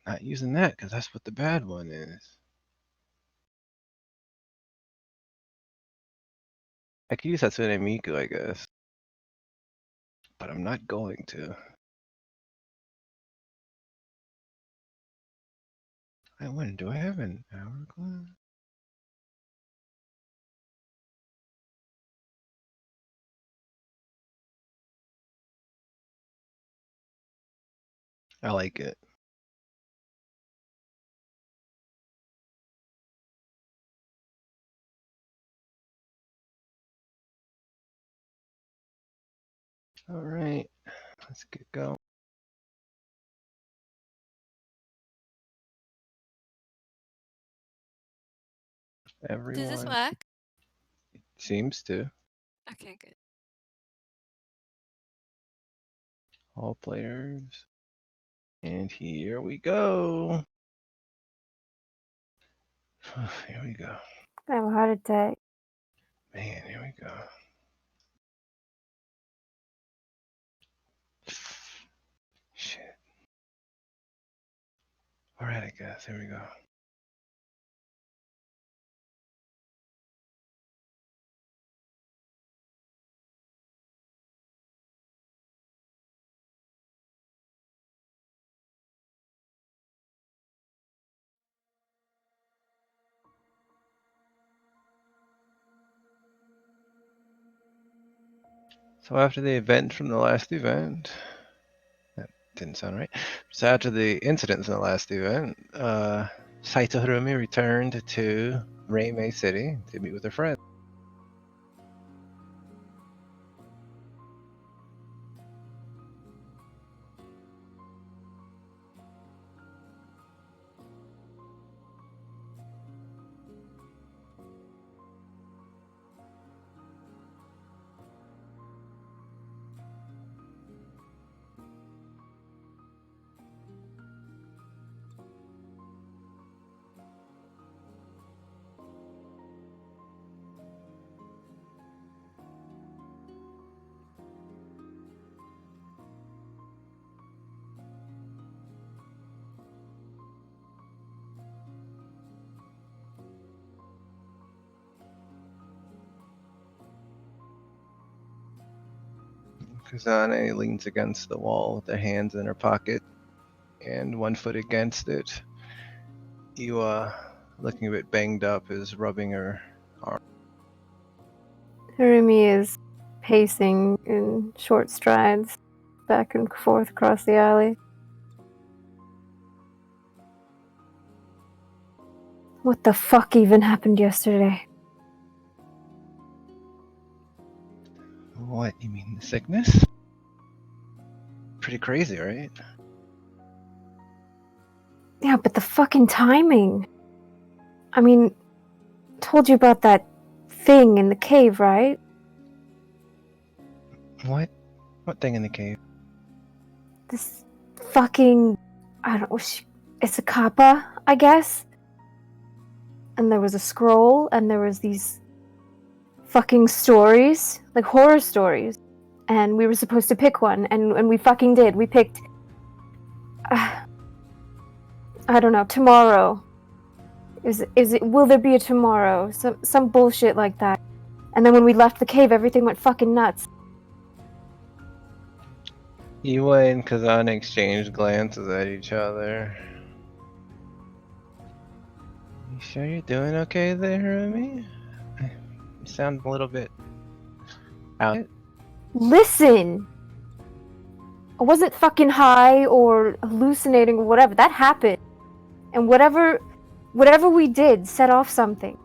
Not using that, because that's what the bad one is. I could use Hatsune Miku, I guess. But I'm not going to. I wonder, do I have an hourglass? I like it. All right, let's get going. Everyone. Does this work? It seems to. Okay, good. All players. And here we go. Here we go. I have a heart attack. Man, here we go. Shit. All right, I guess. Here we go. So after the event from the last event, that didn't sound right. So after the incidents in the last event, Saito Harumi returned to Reimei City to meet with her friends. Kazane leans against the wall with her hands in her pocket and one foot against it. Iwa, looking a bit banged up, is rubbing her arm. Harumi is pacing in short strides back and forth across the alley. What the fuck even happened yesterday? What, you mean the sickness? Pretty crazy, right? Yeah, but the fucking timing. I mean, told you about that thing in the cave, right? What? What thing in the cave? This fucking, I don't know, it's a kappa, I guess? And there was a scroll, and there was these fucking stories, like horror stories. And we were supposed to pick one, and we fucking did. We picked, I don't know, tomorrow. Is it, will there be a tomorrow? Some bullshit like that. And then when we left the cave, everything went fucking nuts. Iwa and Kazane exchanged glances at each other. You sure you're doing okay there, Harumi? You sound a little bit out. Listen! I wasn't fucking high or hallucinating or whatever. That happened. And whatever we did set off something.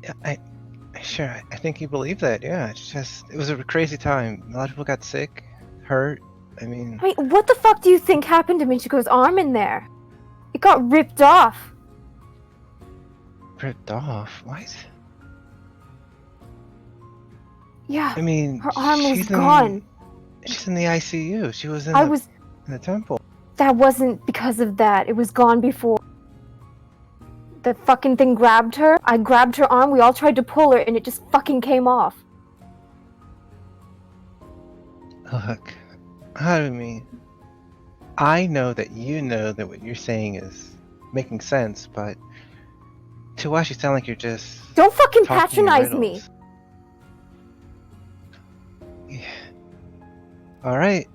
Yeah, I think you believe that, yeah. It's just, it was a crazy time. A lot of people got sick, hurt. I mean, what the fuck do you think happened to Michiko's arm in there? It got ripped off. ripped off? What? Yeah, I mean, her arm was gone. She's in the ICU. She was in the temple. That wasn't because of that. It was gone before. The fucking thing grabbed her. I grabbed her arm. We all tried to pull her, and it just fucking came off. Look, Harumi, I know that you know that what you're saying is making sense, but to us, you sound like you're just Don't fucking talking in patronize me. riddles. Yeah. All right.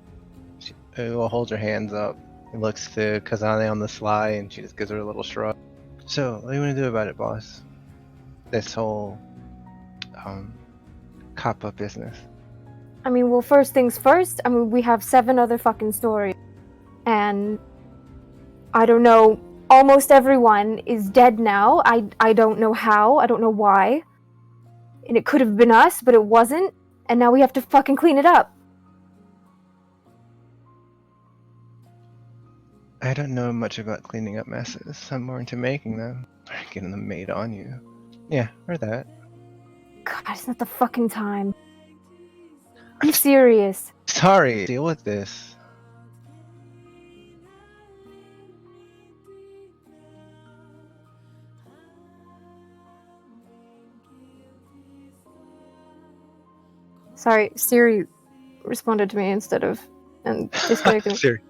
She will hold her hands up and looks to Kazane on the sly, and she just gives her a little shrug. So, what do you want to do about it, boss? This whole cop up business. I mean, well, first things first. I mean, we have 7 other fucking stories, and I don't know. Almost everyone is dead now. I don't know how. I don't know why. And it could have been us, but it wasn't. And now we have to fucking clean it up. I don't know much about cleaning up messes. I'm more into making them. Or getting them made on you. Yeah, or that. God, it's not the fucking time. I'm serious. Sorry, deal with this. Sorry, Siri responded to me instead of and disconnecting. Siri.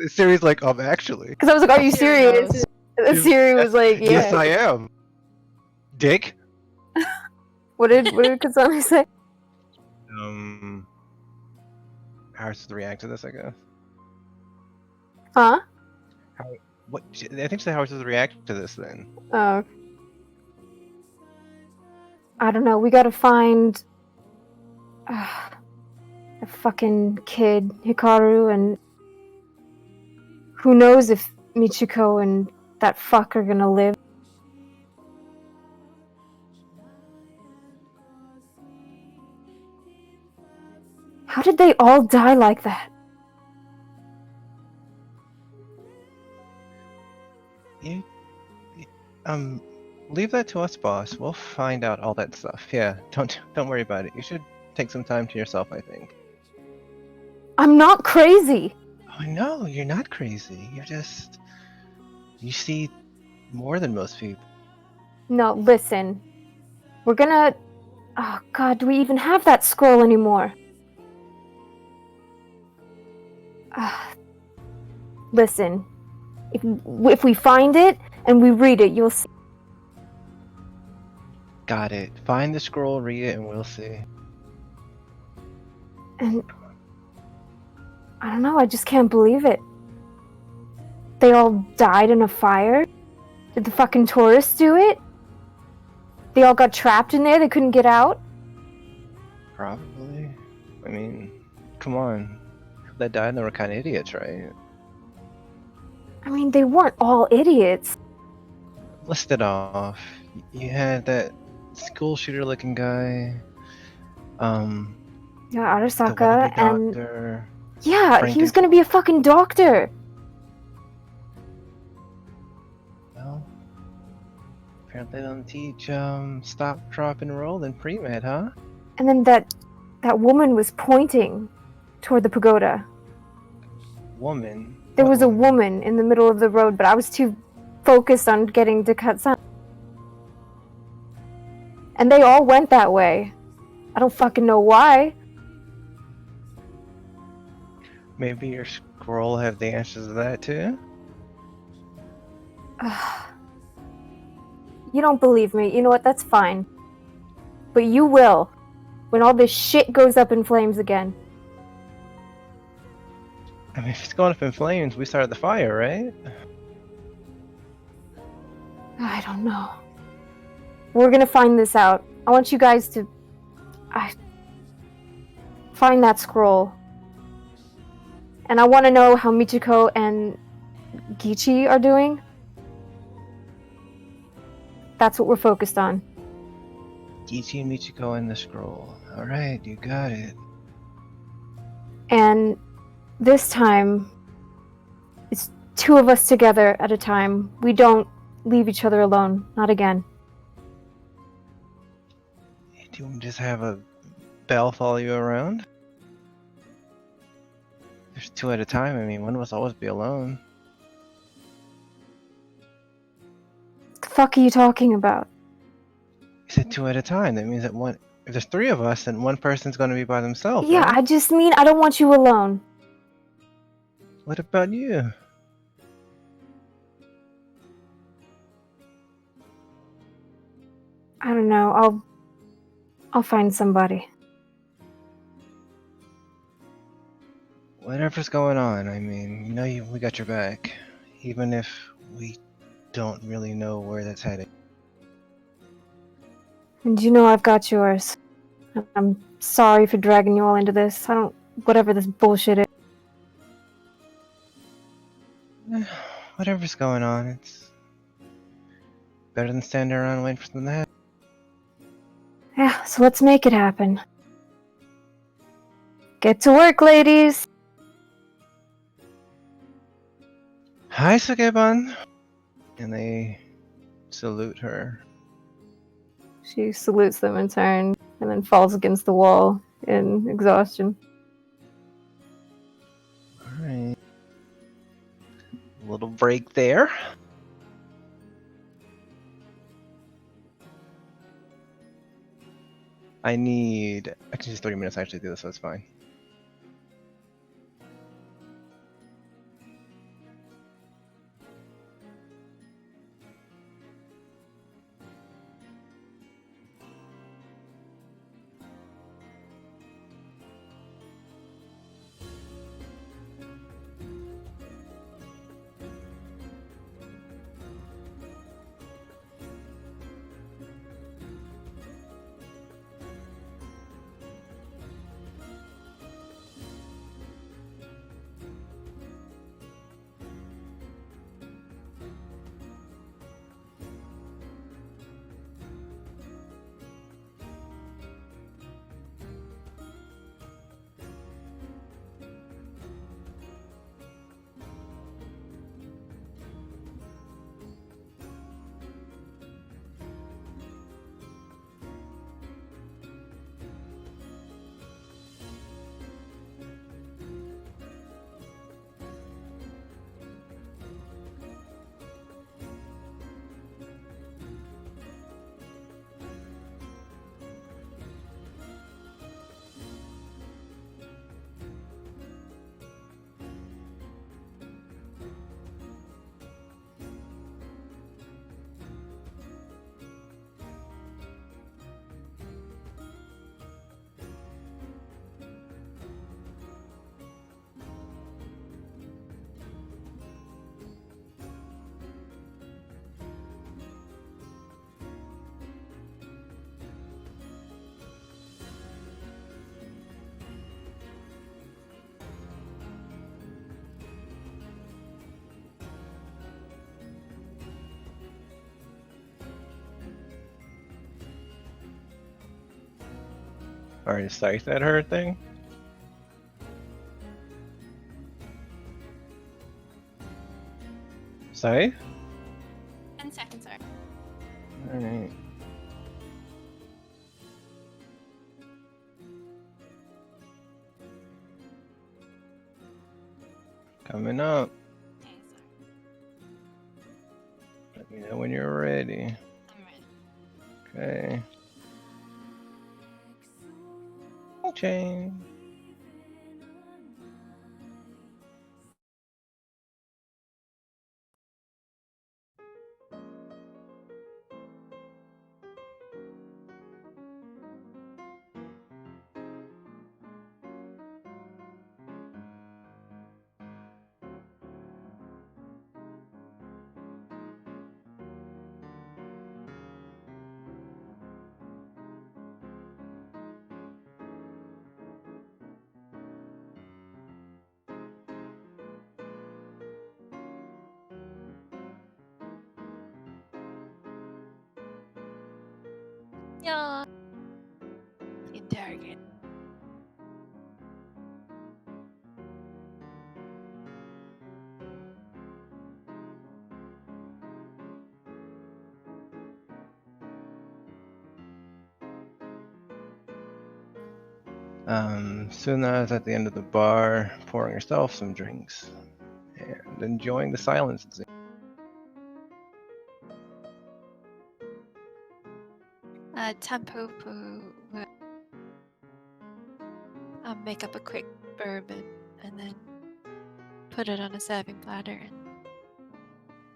Siri's like, actually. Because I was like, "Are you Siri serious?" knows. And Siri was like, "Yeah." Yes, I am. Dick? What did Kazami say? How to react to this, I guess. Huh? What? I think she said how to react to this then. Oh. I don't know. We gotta find the fucking kid, Hikaru, and who knows if Michiko and that fuck are gonna live. How did they all die like that? Leave that to us, boss. We'll find out all that stuff. Yeah, don't worry about it. You should take some time to yourself, I think. I'm not crazy. Oh no, you're not crazy. You see more than most people. No, listen. We're gonna... Oh god, do we even have that scroll anymore? Listen. If we find it and we read it, you'll see. Got it. Find the scroll, read it, and we'll see. And... I don't know, I just can't believe it. They all died in a fire? Did the fucking tourists do it? They all got trapped in there, they couldn't get out? Probably. I mean, come on. People that died, they were kind of idiots, right? I mean, they weren't all idiots. List it off. You had that school shooter looking guy. Yeah, The Arasaka, wannabe and... doctor. Yeah, he was gonna be a fucking doctor! Well, apparently they don't teach stop, drop, and roll in pre-med, huh? And then that woman was pointing toward the pagoda. Woman? There What was a woman in the middle of the road, but I was too focused on getting to Katsan. And they all went that way. I don't fucking know why. Maybe your scroll have the answers to that too? You don't believe me. You know what? That's fine. But you will. When all this shit goes up in flames again. I mean, if it's going up in flames, we started the fire, right? I don't know. We're gonna find this out. I want you guys to... find that scroll. And I want to know how Michiko and Gichi are doing. That's what we're focused on. Gichi and Michiko and the scroll. Alright, you got it. And this time, it's 2 of us together at a time. We don't leave each other alone. Not again. Do you want to just have a bell follow you around? There's 2 at a time. I mean, one of us always be alone. What the fuck are you talking about? You said 2 at a time. That means that if there's 3 of us, then one person's going to be by themselves. Yeah, right? I just mean I don't want you alone. What about you? I don't know. I'll find somebody. Whatever's going on, I mean, you know we got your back. Even if we don't really know where that's headed. And you know I've got yours. I'm sorry for dragging you all into this. Whatever this bullshit is. Whatever's going on, it's better than standing around waiting for something to happen. Yeah, so let's make it happen. Get to work, ladies! Hi, Sukeban! And they salute her. She salutes them in turn, and then falls against the wall in exhaustion. Alright. Little break there. I can just 30 minutes actually to do this, so it's fine. Are you psyched at her thing? Psyched? 10 seconds, sorry. Alright. Coming up. Okay, sorry. Let me know when you're ready. I'm ready. Okay. Chain. Yeah. Interrogate. Suna's at the end of the bar, pouring herself some drinks and enjoying the silence. Tanpopo will make up a quick bourbon and then put it on a serving platter and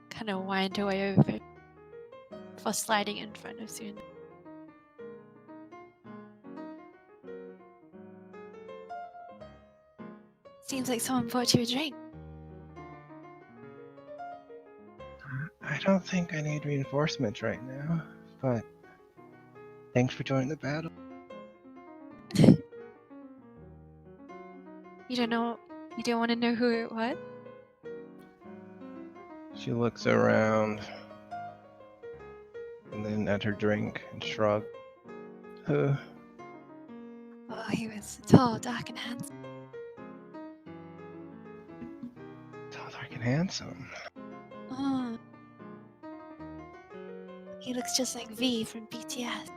kind of wind her way over before sliding in front of Suna. Seems like someone bought you a drink. I don't think I need reinforcements right now, but thanks for joining the battle. You don't want to know who it was? She looks around and then at her drink and shrugs. Who? Oh, he was tall, dark, and handsome. Tall, dark, and handsome. Oh. He looks just like V from BTS.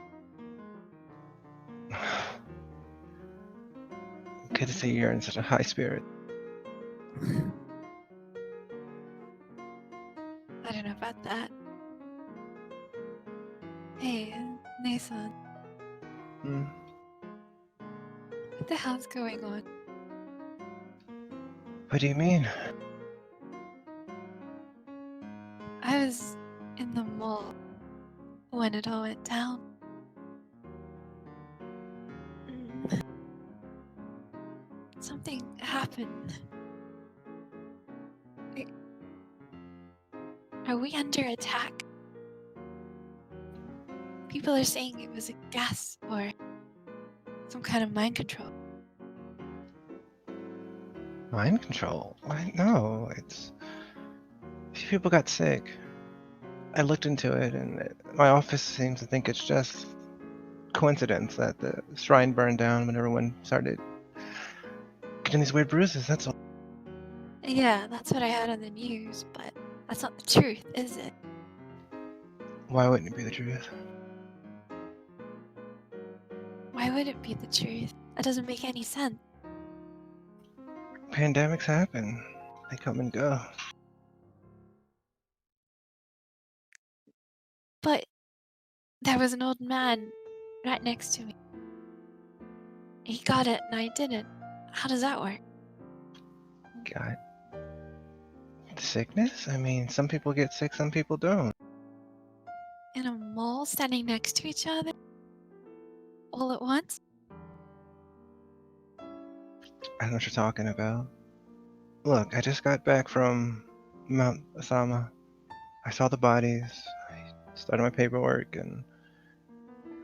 Good to see you're in such a high spirit. I don't know about that. Hey, Nathan, Hmm. what the hell's going on? What do you mean? I was in the mall when it all went down. Mm. Something happened. Are we under attack? People are saying it was a gas or some kind of mind control. Mind control? No, it's... A few people got sick. I looked into it, and my office seems to think it's just coincidence that the shrine burned down when everyone started getting these weird bruises, that's all. Yeah, that's what I heard on the news, but that's not the truth, is it? Why wouldn't it be the truth? Why would it be the truth? That doesn't make any sense. Pandemics happen. They come and go. But there was an old man right next to me. He got it and I didn't. How does that work? Got sickness? I mean, some people get sick, some people don't. In a mall standing next to each other? All at once? I don't know what you're talking about. Look, I just got back from Mount Asama. I saw the bodies. I started my paperwork, and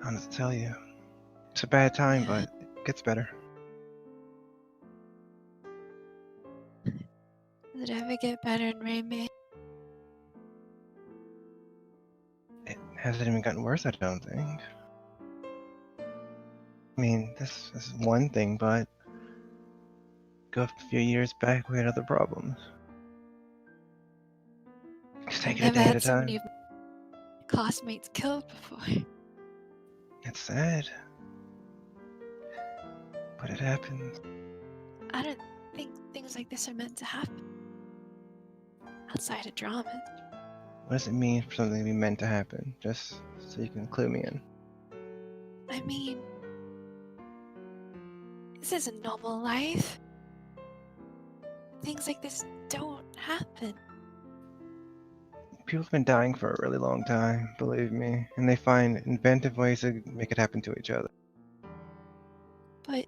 I don't know what to tell you. It's a bad time, but it gets better. Does it ever get better in Rainbow? It hasn't even gotten worse, I don't think. I mean, this is one thing, but go a few years back, we had other problems. Just take it a Never day at had a so time. many of my classmates killed before. It's sad, but it happens. I don't think things like this are meant to happen. Outside of dramas. What does it mean for something to be meant to happen? Just so you can clue me in. I mean, this is a normal life. Things like this don't happen. People have been dying for a really long time, believe me, and they find inventive ways to make it happen to each other. But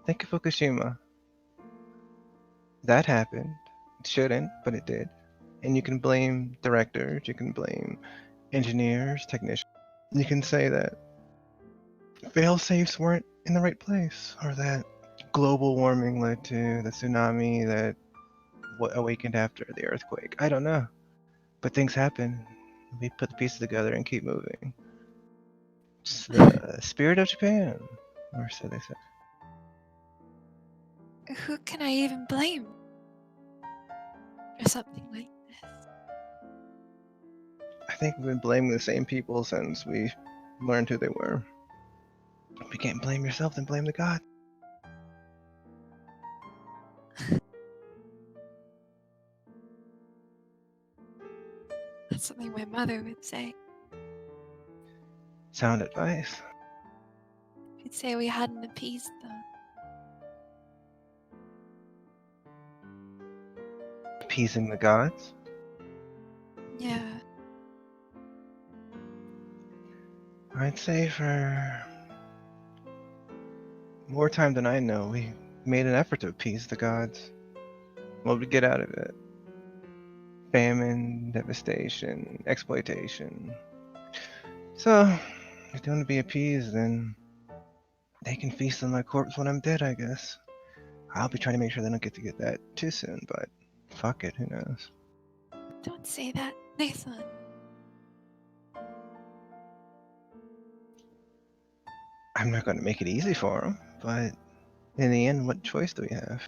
Think of Fukushima. That happened. It shouldn't, but it did. And you can blame directors, you can blame engineers, technicians. You can say that fail-safes weren't in the right place, or that global warming led to the tsunami that awakened after the earthquake. I don't know. But things happen. We put the pieces together and keep moving. It's the spirit of Japan, or so they say. who can I even blame for something like this? I think we've been blaming the same people since we learned who they were. If you can't blame yourself, then blame the god. That's something my mother would say. Sound advice. She'd say we hadn't appeased them. appeasing the gods. Yeah. I'd say for more time than I know, we made an effort to appease the gods. What would we get out of it? Famine, devastation, exploitation. So, if they want to be appeased, then they can feast on my corpse when I'm dead, I guess. I'll be trying to make sure they don't get that too soon, but fuck it, who knows? Don't say that, Nathan. I'm not going to make it easy for them, but in the end, what choice do we have?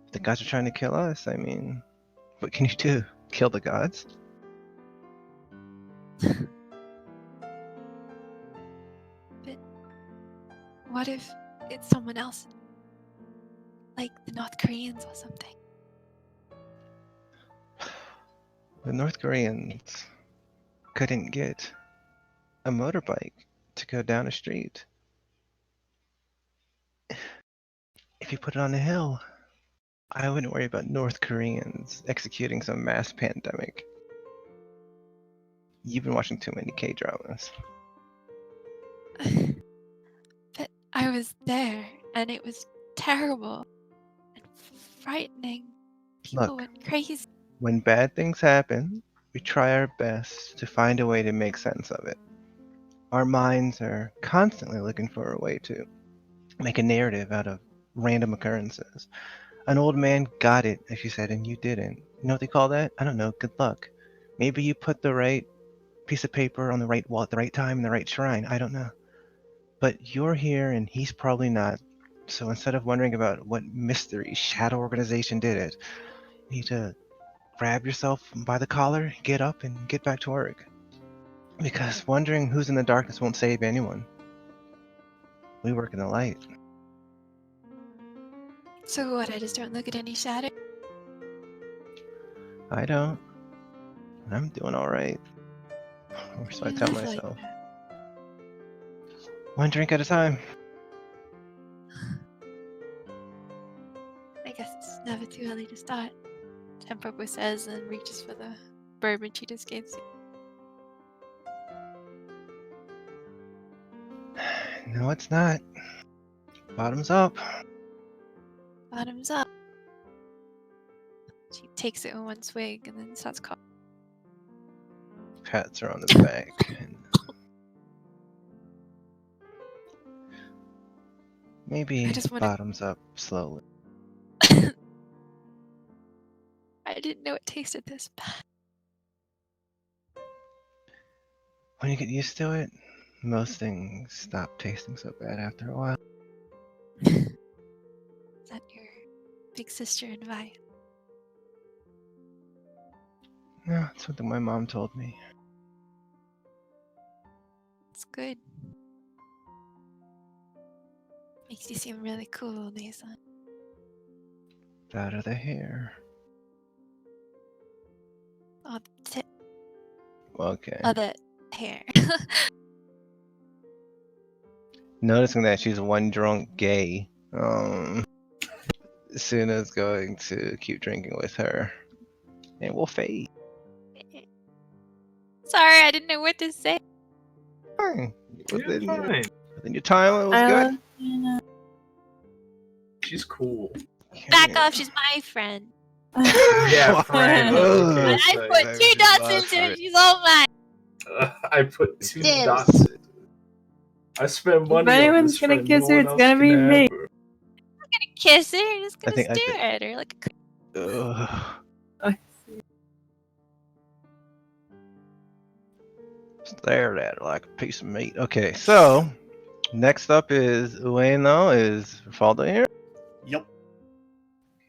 If the gods are trying to kill us, I mean, what can you do? Kill the gods? But what if it's someone else? Like the North Koreans or something? The North Koreans couldn't get a motorbike to go down a street. If you put it on a hill, I wouldn't worry about North Koreans executing some mass pandemic. You've been watching too many K-dramas. But I was there, and it was terrible and frightening. People Look. went crazy. When bad things happen, we try our best to find a way to make sense of it. Our minds are constantly looking for a way to make a narrative out of random occurrences. An old man got it, as you said, and you didn't. You know what they call that? I don't know. Good luck. Maybe you put the right piece of paper on the right wall at the right time in the right shrine. I don't know. But you're here and he's probably not. So instead of wondering about what mystery shadow organization did it, you need to grab yourself by the collar, get up, and get back to work. Because wondering who's in the darkness won't save anyone. We work in the light. So what? I just don't look at any shadow. I don't. I'm doing alright. Or so I You tell live like myself. that. One drink at a time. I guess it's never too early to start. Tanpopo says and reaches for the bourbon she just gave you. No, it's not. Bottoms up. Bottoms up. She takes it in one swig and then starts coughing. Pats her on the back. And maybe I just wanna- bottoms up slowly. I didn't know it tasted this bad. When you get used to it, most things stop tasting so bad after a while. Is that your big sister advice? No, it's something my mom told me. It's good. Makes you seem really cool, Nathan. That or the hair. Oh, Okay. other hair. Noticing that she's one drunk gay, Suna's going to keep drinking with her. And we'll fade. Sorry, I didn't know what to say. Fine. You're fine. Within your time, it was good. She's cool. Back off, she's my friend. Yeah, friend. Okay, I so put that 2 was dots my into friend. it, she's all mine. I put 2 Dibs. dots in. I spent money. If anyone's on this gonna friend, kiss no her, one it's else gonna can be have me. her. I'm gonna kiss her, I'm just gonna I think- stare at her like a Ugh. Stared at her like a piece of meat. Okay, so next up is Ueno. Is Falda here? Yep.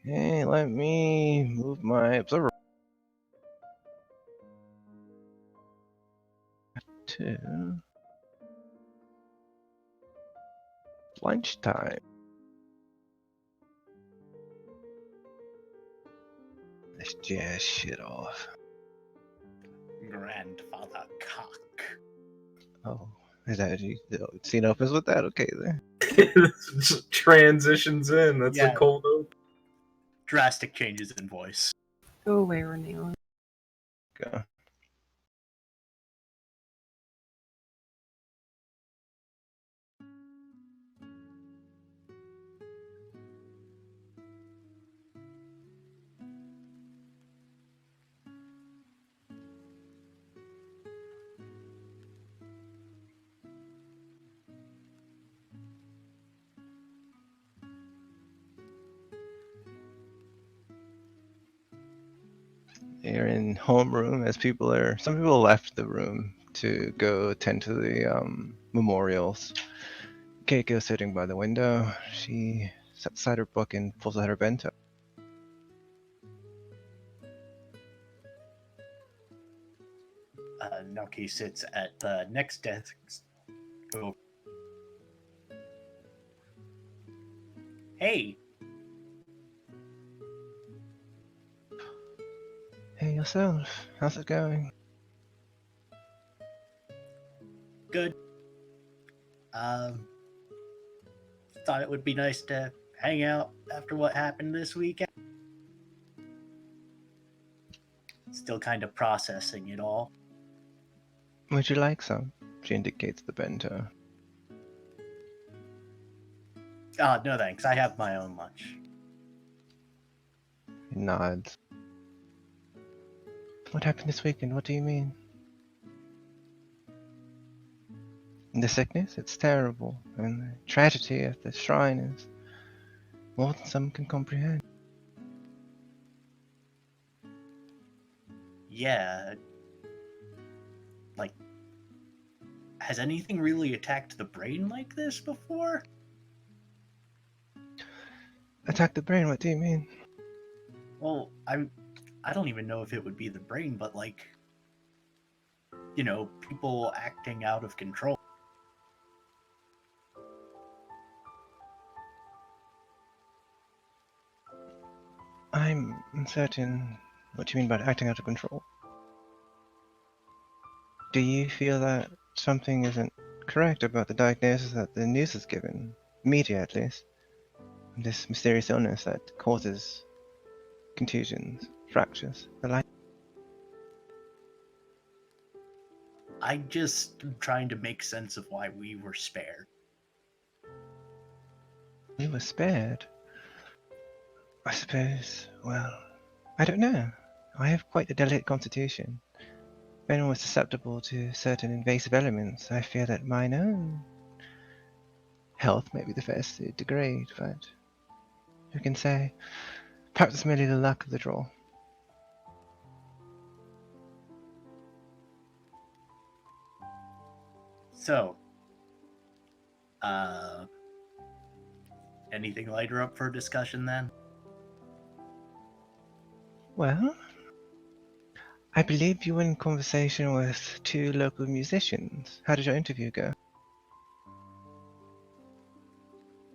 Okay, let me move my observer to lunchtime. Let's jazz shit off. Grandfather cock. Oh, is that you? Scene opens with that? Okay, then. Transitions in. That's Yeah. a cold open. Drastic changes in voice. Go away, Renee. Go. You're in homeroom as some people left the room to go attend to the memorials. Keiko's sitting by the window. She sets aside her book and pulls out her bento. Naoki sits at the next desk. Go. Hey, Hey yourself, how's it going? good. Thought it would be nice to hang out after what happened this weekend. Still kind of processing it all. Would you like some? She indicates the bento. No thanks. I have my own lunch. He nods. What happened this weekend? What do you mean? The sickness? It's terrible, and the tragedy at the shrine is more than some can comprehend. Yeah. Like, has anything really attacked the brain like this before? Attack the brain? What do you mean? Well, I don't even know if it would be the brain, but like, people acting out of control. I'm uncertain what you mean by acting out of control. Do you feel that something isn't correct about the diagnosis that the news has given, media at least? This mysterious illness that causes contusions, fractures, the like? I just am trying to make sense of why we were spared. We were spared. I suppose, well, I don't know. I have quite a delicate constitution. If anyone was susceptible to certain invasive elements, I fear that mine own health may be the first to degrade, but who can say? Perhaps it's merely the luck of the draw. So, anything lighter up for discussion then? Well, I believe you were in conversation with two local musicians. How did your interview go?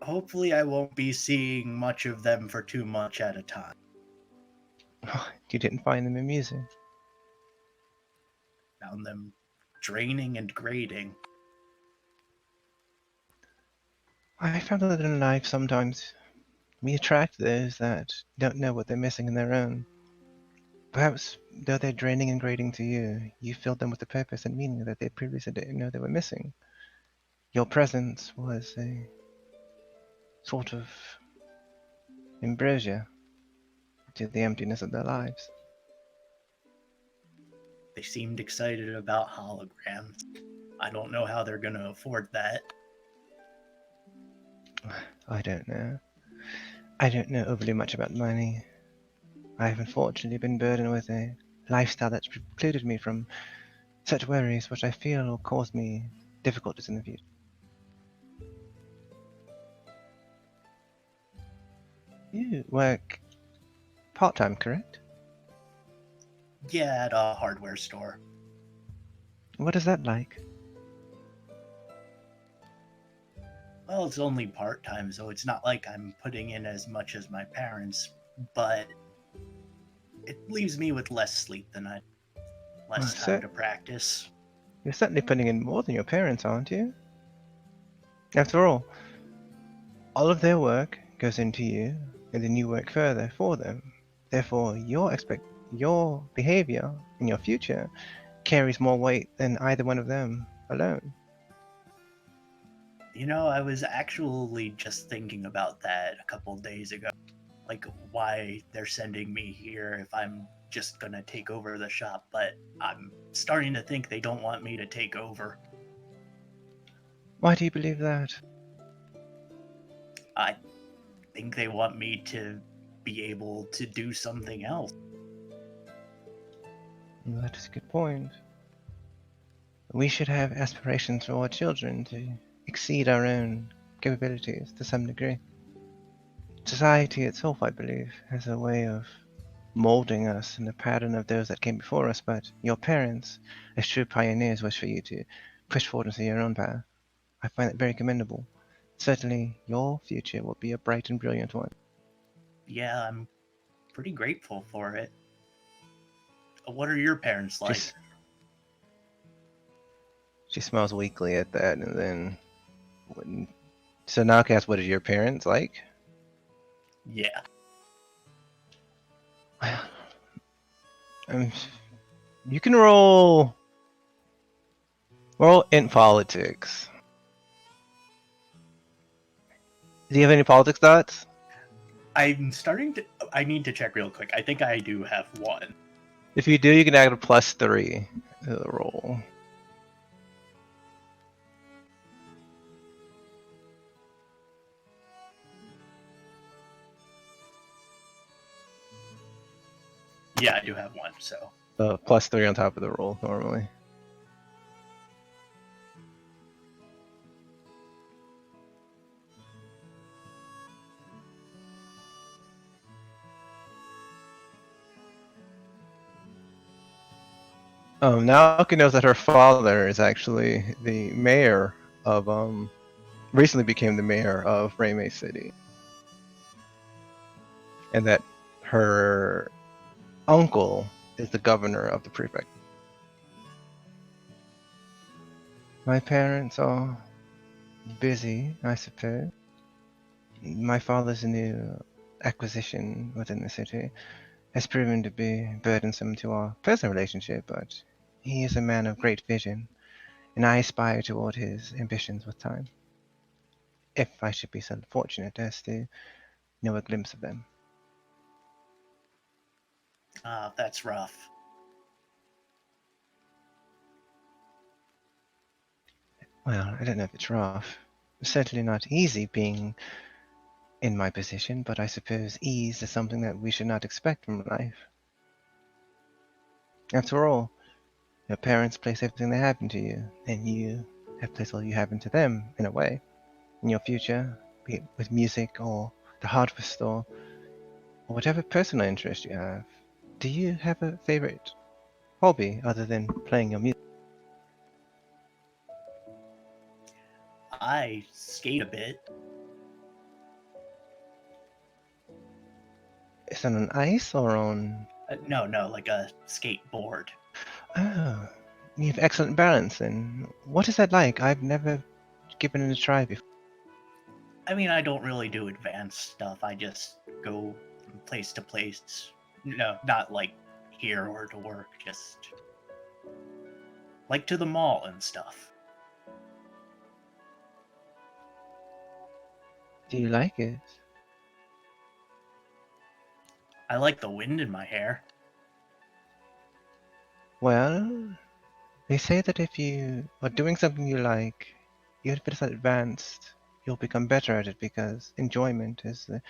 Hopefully I won't be seeing much of them for too much at a time. Oh, you didn't find them amusing. Found them draining and grating. I found that in life sometimes we attract those that don't know what they're missing in their own. Perhaps, though they're draining and grating to you, you filled them with the purpose and meaning that they previously didn't know they were missing. Your presence was a sort of ambrosia to the emptiness of their lives. They seemed excited about holograms. I don't know how they're going to afford that. I don't know. I don't know overly much about money. I have unfortunately been burdened with a lifestyle that's precluded me from such worries which I feel will cause me difficulties in the future. You work part-time, correct? Yeah, at a hardware store. What is that like? Well, it's only part-time, so it's not like I'm putting in as much as my parents, but it leaves me with less sleep than less time to practice. You're certainly putting in more than your parents, aren't you? After all of their work goes into you, and then you work further for them. Therefore, your behavior in your future carries more weight than either one of them alone. You know, I was actually just thinking about that a couple days ago. Like, why they're sending me here if I'm just gonna take over the shop, but I'm starting to think they don't want me to take over. Why do you believe that? I think they want me to be able to do something else. Well, that is a good point. We should have aspirations for our children to exceed our own capabilities to some degree. Society itself, I believe, has a way of molding us in the pattern of those that came before us, but your parents, as true pioneers, wish for you to push forward into your own path. I find it very commendable. Certainly, your future will be a bright and brilliant one. Yeah, I'm pretty grateful for it. What are your parents like? She smiles weakly at that, and then so Naoki asks, "What are your parents like?" Yeah. Um, you can roll in politics. Do you have any politics dots? I'm starting to. I need to check real quick. I think I do have one. If you do, you can add a +3 to the roll. Yeah, I do have one, so. +3 on top of the roll normally. Naoki knows that her father is actually the mayor of recently became the mayor of Reimei City, and that her uncle is the governor of the prefect. My parents are busy, I suppose. My father's new acquisition within the city has proven to be burdensome to our personal relationship, but he is a man of great vision, and I aspire toward his ambitions with time, if I should be so fortunate as to know a glimpse of them. That's rough. Well, I don't know if it's rough. It's certainly not easy being in my position, but I suppose ease is something that we should not expect from life. After all, your parents place everything they have into you, and you have placed all you have into them, in a way. In your future, be it with music or the hardware store, or whatever personal interest you have, do you have a favorite hobby other than playing your music? I skate a bit. Is it on ice or on... No, like a skateboard. Oh, you have excellent balance, and what is that like? I've never given it a try before. I mean, I don't really do advanced stuff. I just go from place to place. No, not like here or to work, just like to the mall and stuff. Do you like it? I like the wind in my hair. Well, they say that if you are doing something you like, even if it's not advanced, you'll become better at it because enjoyment is the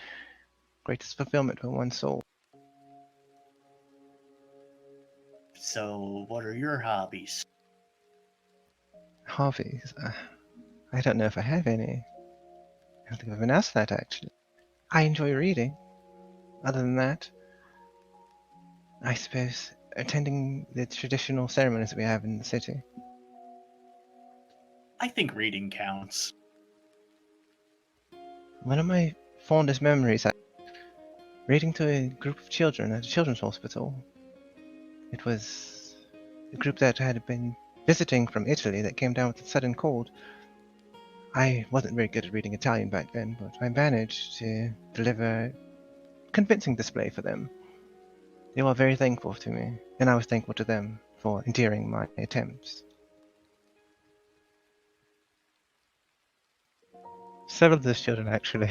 greatest fulfillment for one's soul. So, what are your hobbies? Hobbies? I don't know if I have any. I don't think I've been asked that actually. I enjoy reading. Other than that, I suppose attending the traditional ceremonies that we have in the city. I think reading counts. One of my fondest memories is reading to a group of children at a children's hospital. It was a group that had been visiting from Italy that came down with a sudden cold. I wasn't very good at reading Italian back then, but I managed to deliver a convincing display for them. They were very thankful to me, and I was thankful to them for endearing my attempts. Several of those children, actually.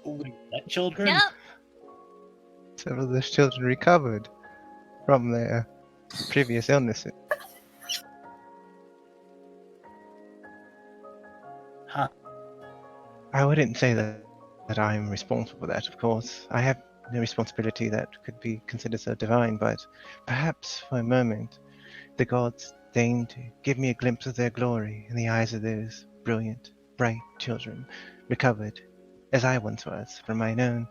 Wait, what children? Yep. Several of those children recovered from their previous illnesses. Huh. I wouldn't say that I'm responsible for that, of course. I have no responsibility that could be considered so divine, but perhaps for a moment the gods deigned to give me a glimpse of their glory in the eyes of those brilliant, bright children, recovered, as I once was, from my own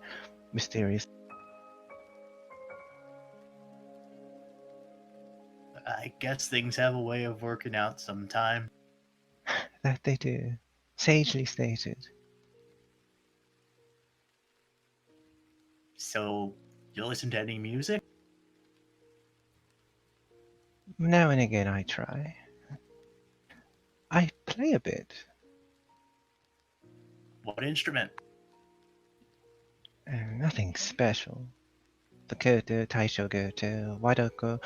mysterious... I guess things have a way of working out sometime. That they do. Sagely stated. So, you listen to any music? Now and again I try. I play a bit. What instrument? Nothing special. The koto, taisho goto, wadoko,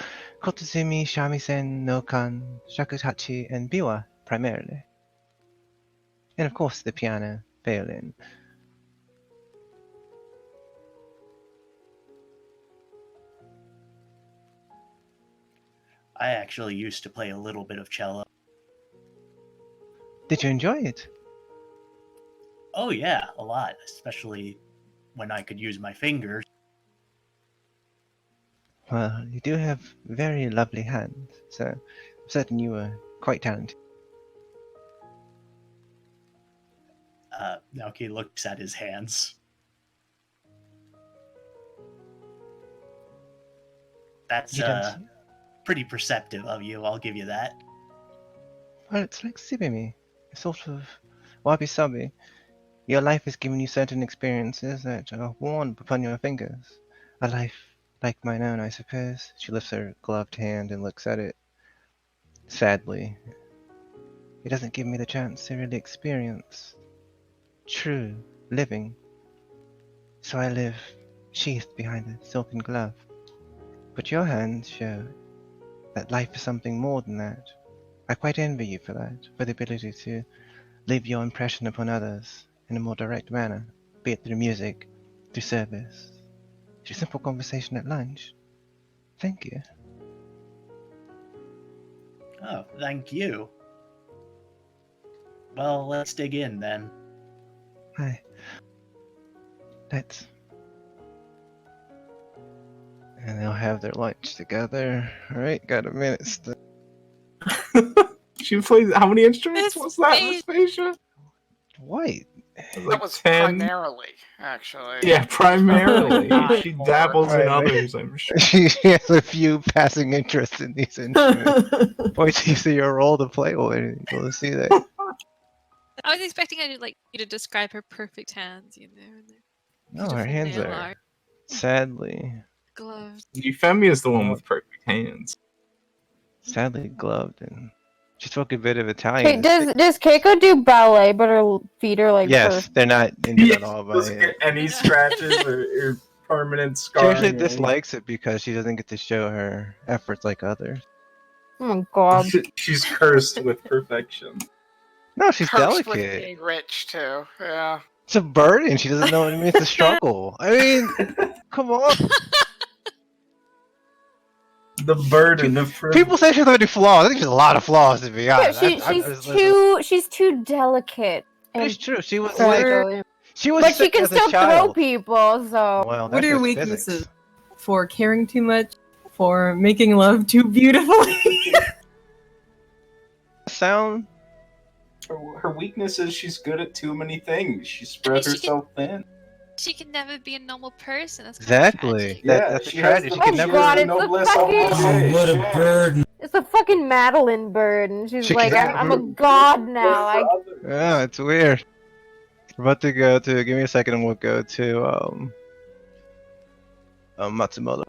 kotozumi, shamisen, nokan, shakuhachi, and biwa, primarily. And of course the piano, violin. I actually used to play a little bit of cello. Did you enjoy it? Oh yeah, a lot, especially when I could use my fingers. Well, you do have very lovely hands, so I'm certain you were quite talented. Naoki looks at his hands. That's You don't see? pretty perceptive of you, I'll give you that. Well, it's like Sibimi, a sort of wabi-sabi. Your life has given you certain experiences that are worn upon your fingers. A life like mine own, I suppose. She lifts her gloved hand and looks at it. Sadly, it doesn't give me the chance to really experience true living. So I live sheathed behind a silken glove. But your hands show that life is something more than that. I quite envy you for that, for the ability to leave your impression upon others in a more direct manner, be it through music, through service, through simple conversation at lunch. Thank you. Oh, thank you. Well, let's dig in then. Hi. Let's... And they'll have their lunch together. Alright, got a minute still. She plays how many instruments This was that, face- Vespacia? White. Like That was 10? primarily, actually. Yeah, primarily. She More. dabbles in Alright. others, I'm sure. She has a few passing interests in these instruments. Wait till you see your role to play with. You'll see that. I was expecting you to describe her perfect hands, and their No, her beautiful hands nail are art, sadly gloves. Euphemia is the one with perfect hands. gloved, and she spoke a bit of Hey, Italian. does Keiko do ballet, but her feet are like Yes, they're not injured at all by Doesn't get it. any scratches or permanent She scarring. actually or anything. dislikes it because she doesn't get to show her efforts like others. Oh my god. She's cursed with perfection. No, she's Cursed with delicate. being rich, too. Yeah. It's a burden. She doesn't know what it means to struggle. I mean, come on. The burden of People say she has many flaws. I think she has a lot of flaws, to be Yeah, honest. she's too delicate. It's true. She was for like, her. she was But she sick can as a still throw child. people, so Well, What are your that's just weaknesses? physics. For caring too much? For making love too beautifully? Sound? Her weakness is she's good at too many things. She spread she herself thin. She can never be a normal person. That's kind Exactly. Of tragic. That's a she has tragedy. the- She can Oh never. god, it's Noblesse a fucking oblige. What a burden. it's a fucking Madeline bird, and she's She like, can I'm a god now. I Yeah, it's weird. We're about to go to. Give me a second, and we'll go to Matsumoto.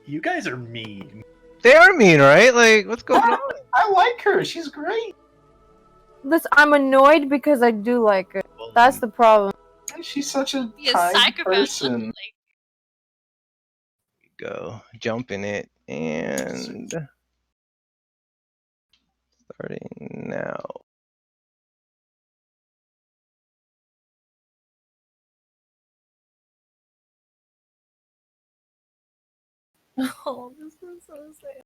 You guys are mean. They are mean, right? Like, what's going on? I I like her. She's great. Listen, I'm annoyed because I do like her. That's the problem. She's such a Be a kind psychopath. person. Go. Jump in it. And starting now. Oh, this is so sad.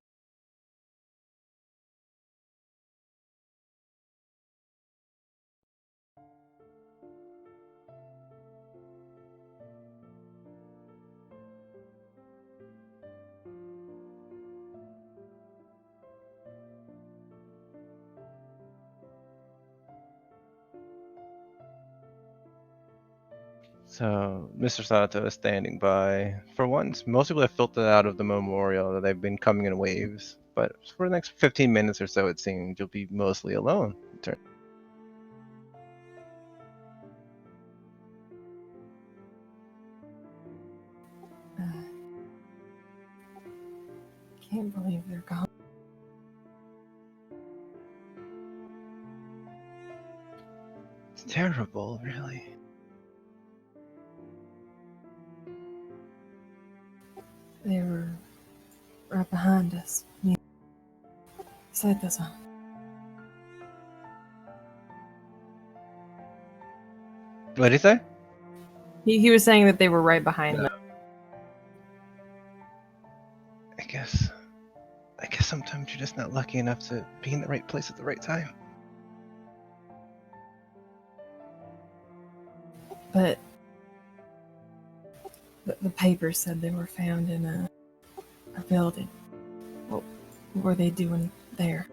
So, Mr. Sato is standing by. For once, most people have filtered out of the memorial that they've been coming in waves. But for the next 15 minutes or so, it seems you'll be mostly alone. Can't believe they're gone. It's terrible, really. They were right behind us. Me. Saito-san. What did he say? He was saying that they were right behind them. I guess sometimes you're just not lucky enough to be in the right place at the right time. But the paper said they were found in a building. What were they doing there?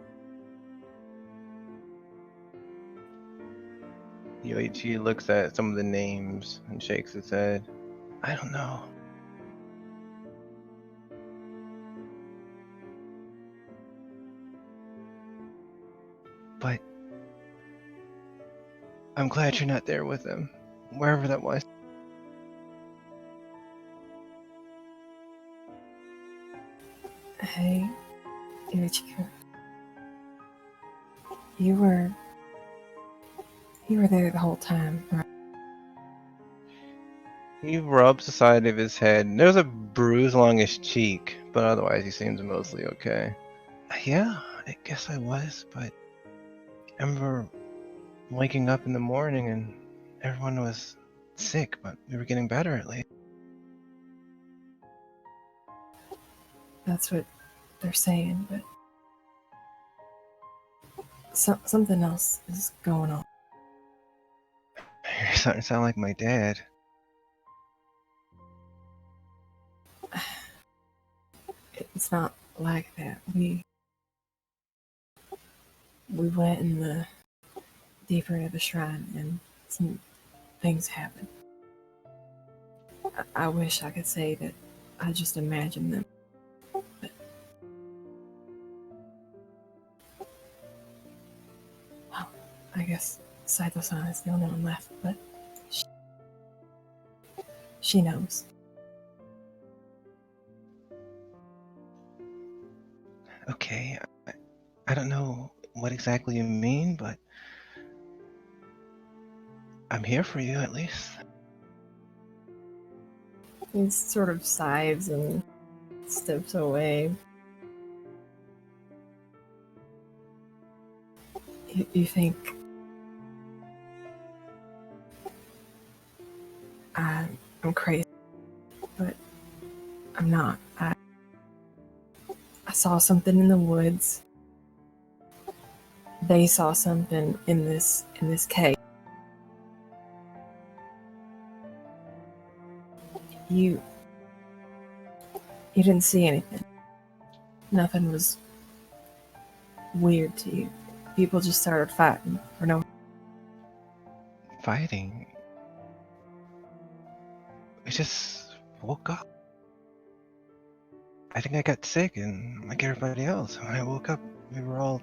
Yoichi looks at some of the names and shakes his head. I don't know. But I'm glad you're not there with them, wherever that was. Hey, Ichiko. You were there the whole time, right? He rubs the side of his head. There's a bruise along his cheek, but otherwise he seems mostly okay. Yeah, I guess I was, but I remember waking up in the morning and everyone was sick, but we were getting better at least. That's what they're saying, but something else is going on. You're starting to sound like my dad. It's not like that. We went in the deeper into the shrine and some things happened. I wish I could say that I just imagined them. But well, I guess Saito-san is the only one left, but she knows. Okay, I don't know what exactly you mean, but I'm here for you at least. He sort of sighs and steps away. You think I'm crazy, but I'm not. I saw something in the woods. They saw something in this cave. You didn't see anything. Nothing was weird to you. People just started fighting for no. Fighting? I just woke up. I think I got sick, and like everybody else, when I woke up, we were all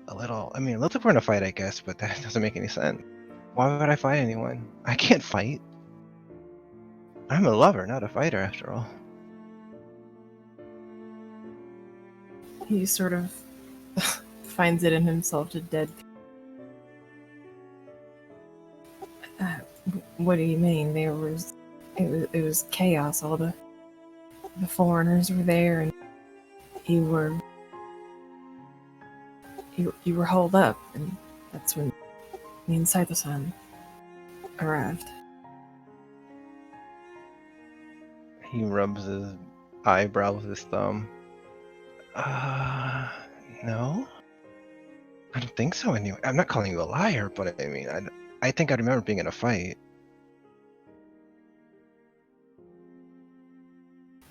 a little different in a fight, I guess, but that doesn't make any sense. Why would I fight anyone? I can't fight. I'm a lover, not a fighter, after all. He sort of finds it in himself to dead. What do you mean? It was chaos. All the foreigners were there, and you were holed up, and that's when me and Saito-san arrived. He rubs his eyebrow with his thumb. No? I don't think so anyway. I'm not calling you a liar, but I mean, I think I remember being in a fight.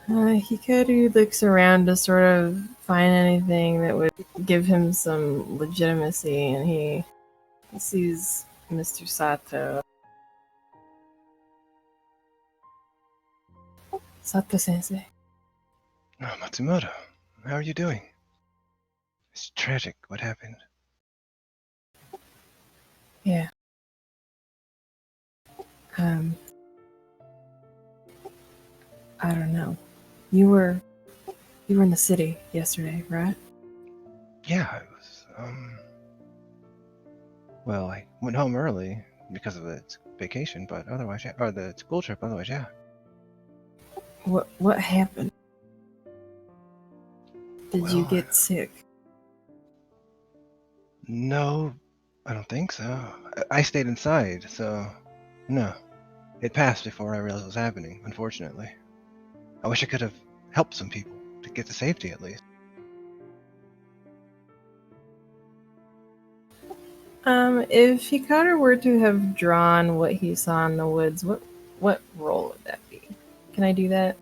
Hikaru looks around to sort of find anything that would give him some legitimacy, and he sees Mr. Sato. Sato-sensei. Oh, Matsumoto, how are you doing? It's tragic what happened. Yeah. I don't know. You were in the city yesterday, right? Yeah, I was, well, I went home early because of the vacation, but otherwise, yeah, or the school trip, otherwise, yeah. What happened? Did you Well, get sick? No, I don't think so. I stayed inside, so no. It passed before I realized what was happening, unfortunately. I wish I could have helped some people to get to safety at least. If Hikaru were to have drawn what he saw in the woods, what role would that be? Can I do that?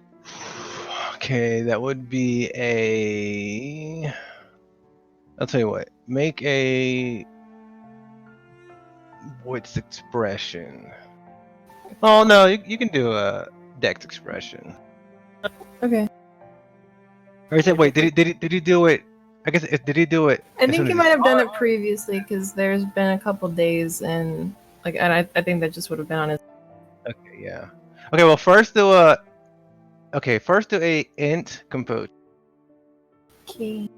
Okay, that would be a. I'll tell you what. Make a voice expression. Oh no, you can do a dex expression. Okay. Or is it? Wait, did he do it? I guess did he do it? I as think soon he as might have saw done it? it previously because there's been a couple days and I think that just would have been on his. Okay, yeah. Okay, well first do a. Okay, first do a int compose. Okay.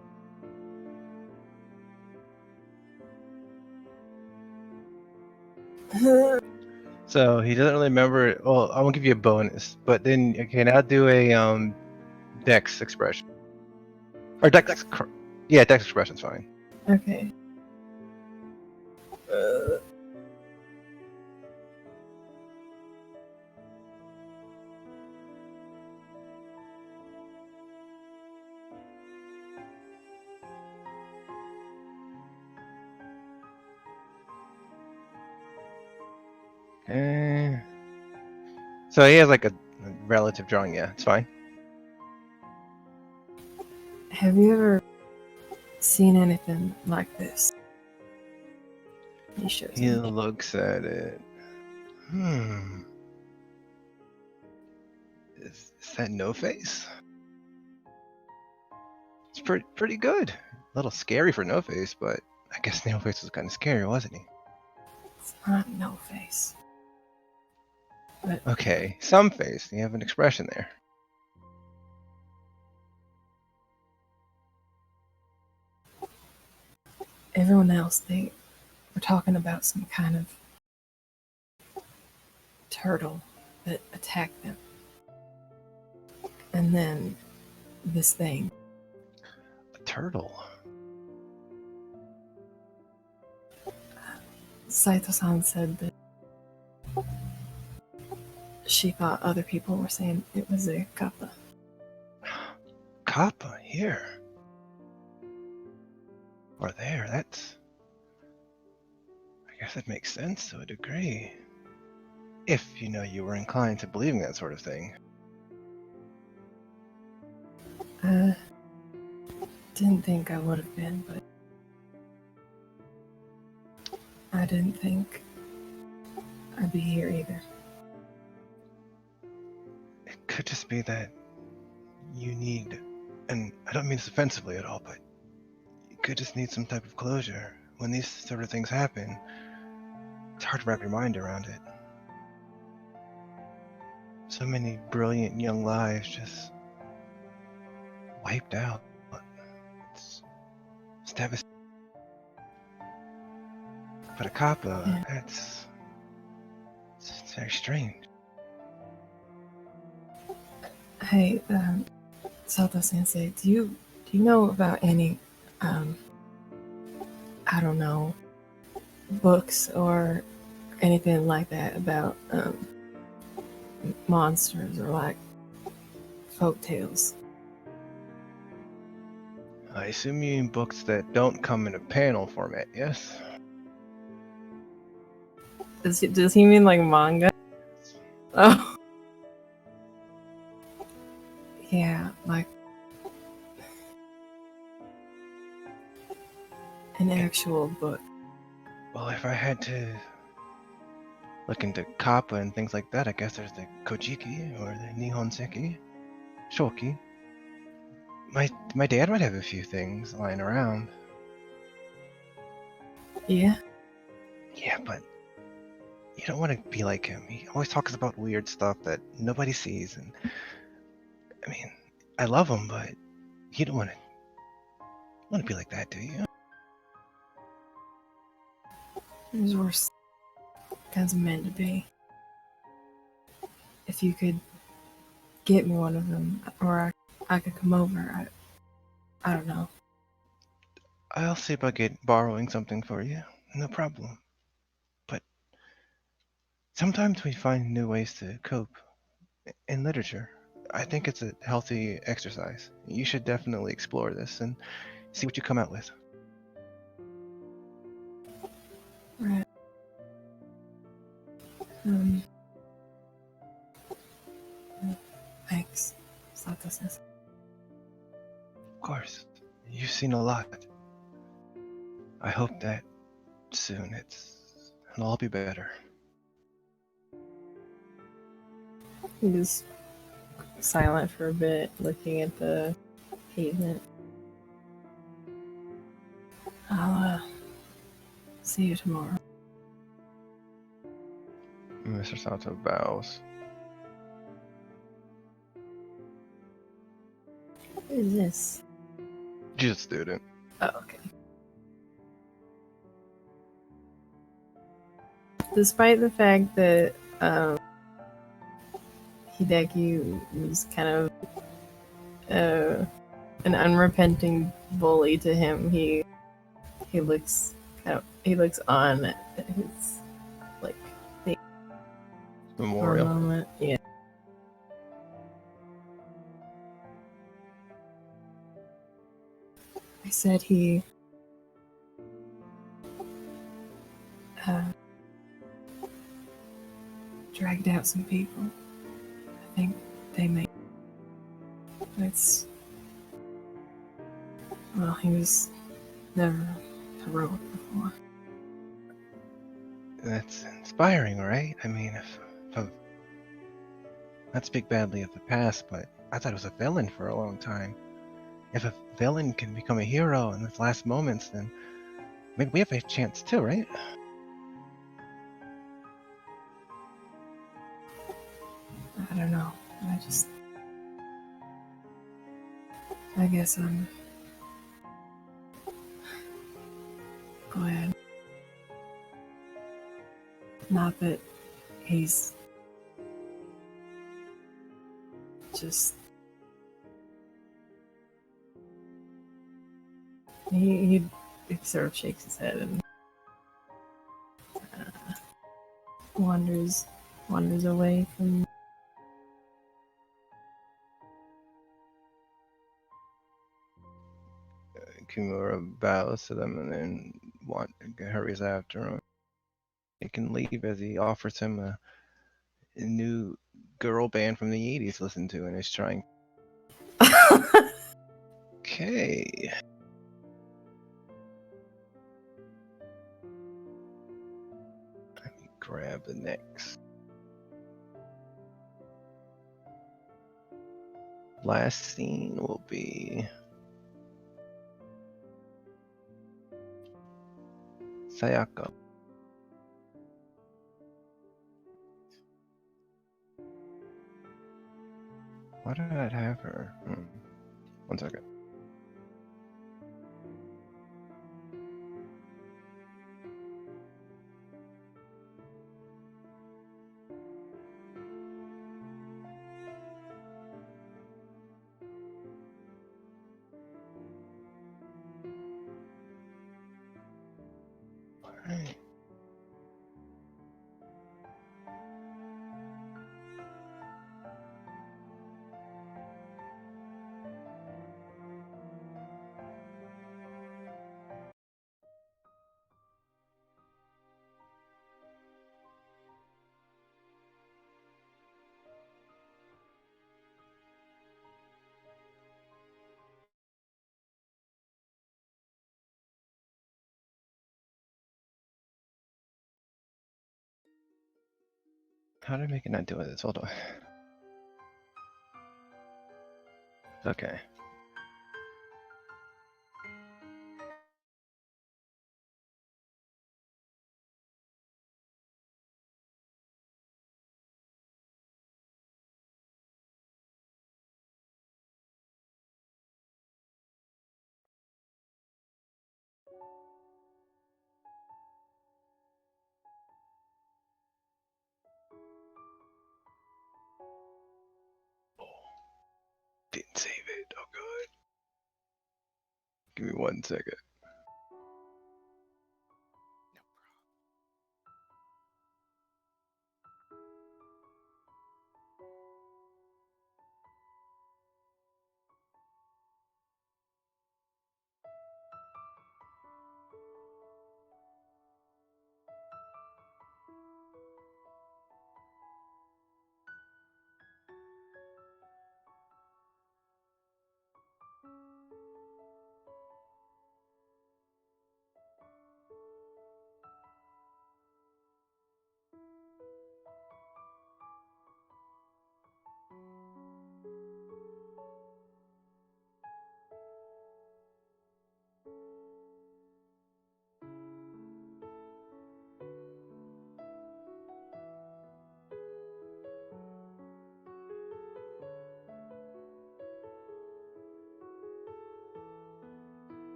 So he doesn't really remember it. Well, I won't give you a bonus, but then okay, now do a dex expression. Or dex. Yeah, dex expression's fine. Okay. Okay. So he has like a relative drawing. Yeah, it's fine. Have you ever seen anything like this? He shows He me. looks at it. Is that No Face? It's pretty good. A little scary for No Face, but I guess No Face was kind of scary, wasn't he? It's not no face. But Okay, some face. You have an expression there. everyone else, they were talking about some kind of turtle that attacked them. And then this thing. A turtle. Saito-san said that she thought other people were saying it was a kappa. Kappa here. Or there, that's. I guess that makes sense to a degree. If, you were inclined to believing that sort of thing. Didn't think I would have been, but I didn't think I'd be here either. It could just be that you need, and I don't mean this offensively at all, but you could just need some type of closure. When these sort of things happen, it's hard to wrap your mind around it. So many brilliant young lives just wiped out. It's It's devastating. But a kappa, Yeah. it's very strange. Hey, Sato Sensei, do you know about any, I don't know, books or anything like that about monsters or like folk tales? I assume you mean books that don't come in a panel format, yes? Does he mean like manga? Oh. Yeah, like an actual book. Well, if I had to look into kappa and things like that, I guess there's the Kojiki or the Nihonseki, Shoki. My dad might have a few things lying around. Yeah. Yeah, but you don't want to be like him. He always talks about weird stuff that nobody sees, and I mean, I love him, but you don't want to be like that, do you? There's worse kinds of men to be. If you could get me one of them, or I could come over. I don't know. I'll see about borrowing something for you. No problem. But sometimes we find new ways to cope in literature. I think it's a healthy exercise. You should definitely explore this and see what you come out with. Right. Thanks, Sato Sensei. Of course, you've seen a lot. I hope that soon it'll all be better. He's silent for a bit, looking at the pavement. I'll see you tomorrow. Mr. Sato bows. Who is this? Just a student. Oh, okay. Despite the fact that Hideki was kind of an unrepenting bully to him, he looks on at his like thing for a Memorial. moment. Yeah. I said he dragged out some people. I think they may. Well, he was never heroic before. That's inspiring, right? I mean, if not speak badly of the past, but I thought it was a villain for a long time. If a villain can become a hero in his last moments, then maybe we have a chance too, right? I don't know. I guess I'm glad. Not that he's just. He sort of shakes his head and wanders away from. Kimura bows to them and then hurries after him. He can leave as he offers him a new girl band from the 80s to listen to and is trying. Okay. Let me grab the next. Last scene will be Sayako. Why did I have her? One second. How did I make it not doing this? Hold on. Okay. Didn't save it. Oh god. Give me 1 second.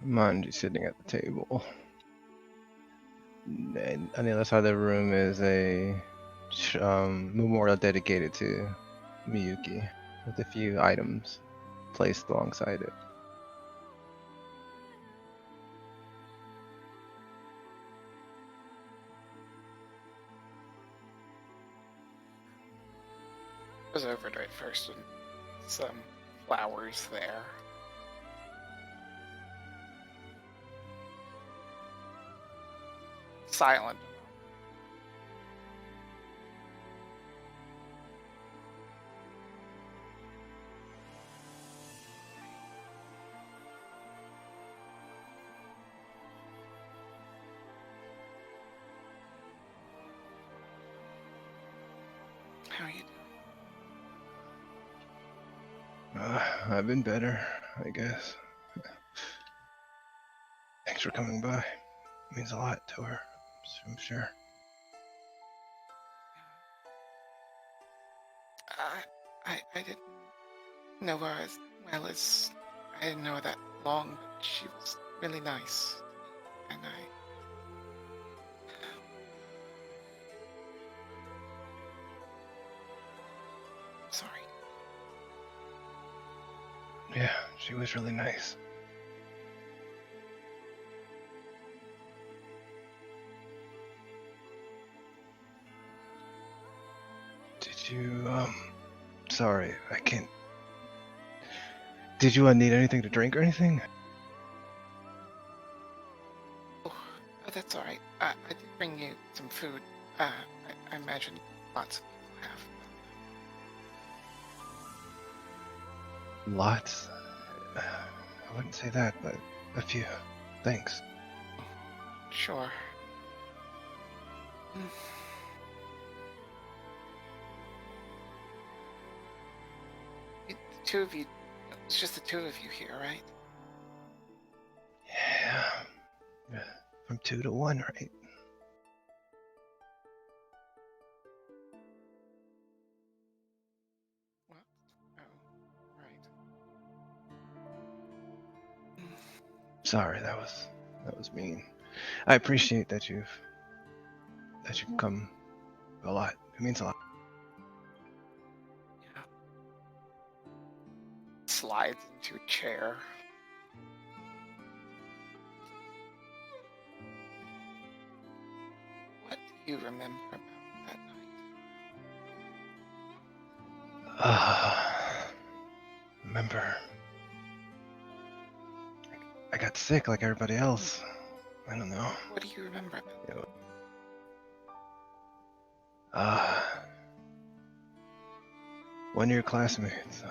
Manji's sitting at the table. And on the other side of the room is a memorial dedicated to Miyuki with a few items placed alongside it. I was over to it first and some flowers there. Silent. How are you doing? I've been better, I guess. Thanks for coming by. It means a lot to her, I'm sure. I didn't know her as well as I didn't know her that long, but she was really nice. And I'm sorry. Yeah, she was really nice. Did you, sorry, I can't. Did you need anything to drink or anything? Oh, that's alright. I did bring you some food. I imagine lots of people have. Lots? I wouldn't say that, but a few. Thanks. Sure. The two of you, it's just the two of you here, right? Yeah. From 2 to 1, right? What? Oh, right. Sorry, that was mean. I appreciate that you've come a lot. It means a lot. Yeah. Slides into a chair. do you remember about that night? Remember, I got sick like everybody else. I don't know. What do you remember about that? One of your classmates,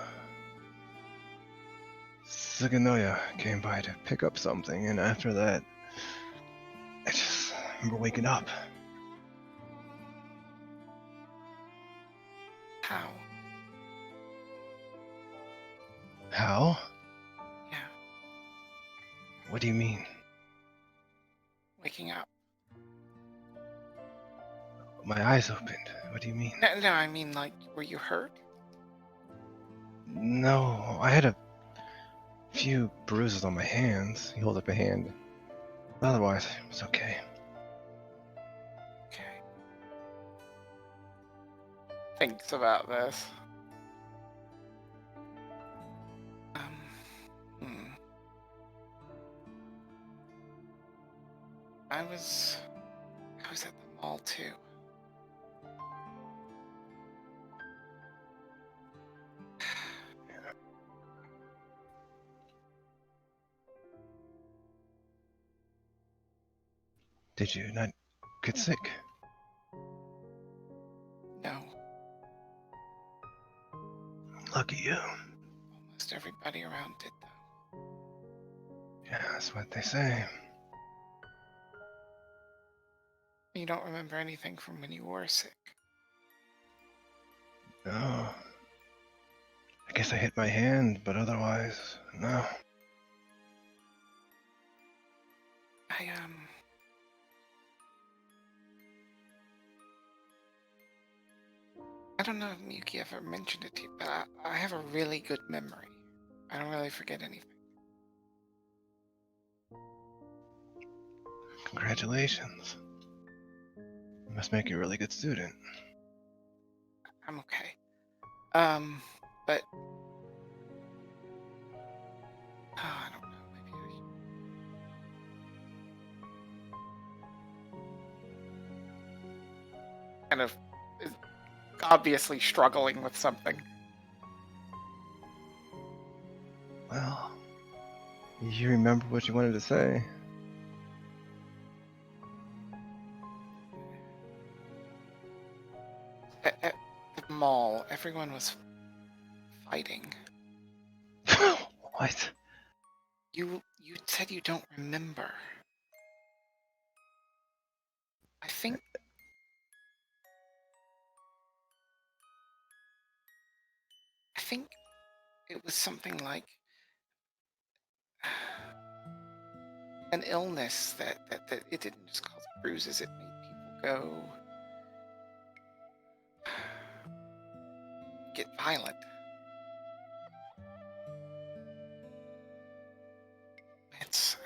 Suginoya, came by to pick up something, and after that, I just remember waking up. How? How? Yeah, What do you mean? waking up. My eyes opened. What do you mean? No, I mean, like, were you hurt? No, I had a few bruises on my hands. He holds up a hand. Otherwise, it's okay. Okay. Thinks about this. Hmm. I was at the mall too. Did you not get sick? No, Lucky you. almost everybody around did though. Yeah, that's what they say. You don't remember anything from when you were sick? No. I guess I hit my hand, but otherwise, no. I don't know if Miyuki ever mentioned it to you, but I have a really good memory. I don't really forget anything. Congratulations. You must make you a really good student. I'm okay. But I don't know. Maybe I kind of is obviously struggling with something. Well, you remember what you wanted to say. At the mall, everyone was fighting. What? You said you don't remember. I think it was something like an illness that it didn't just cause bruises, it made people go get violent.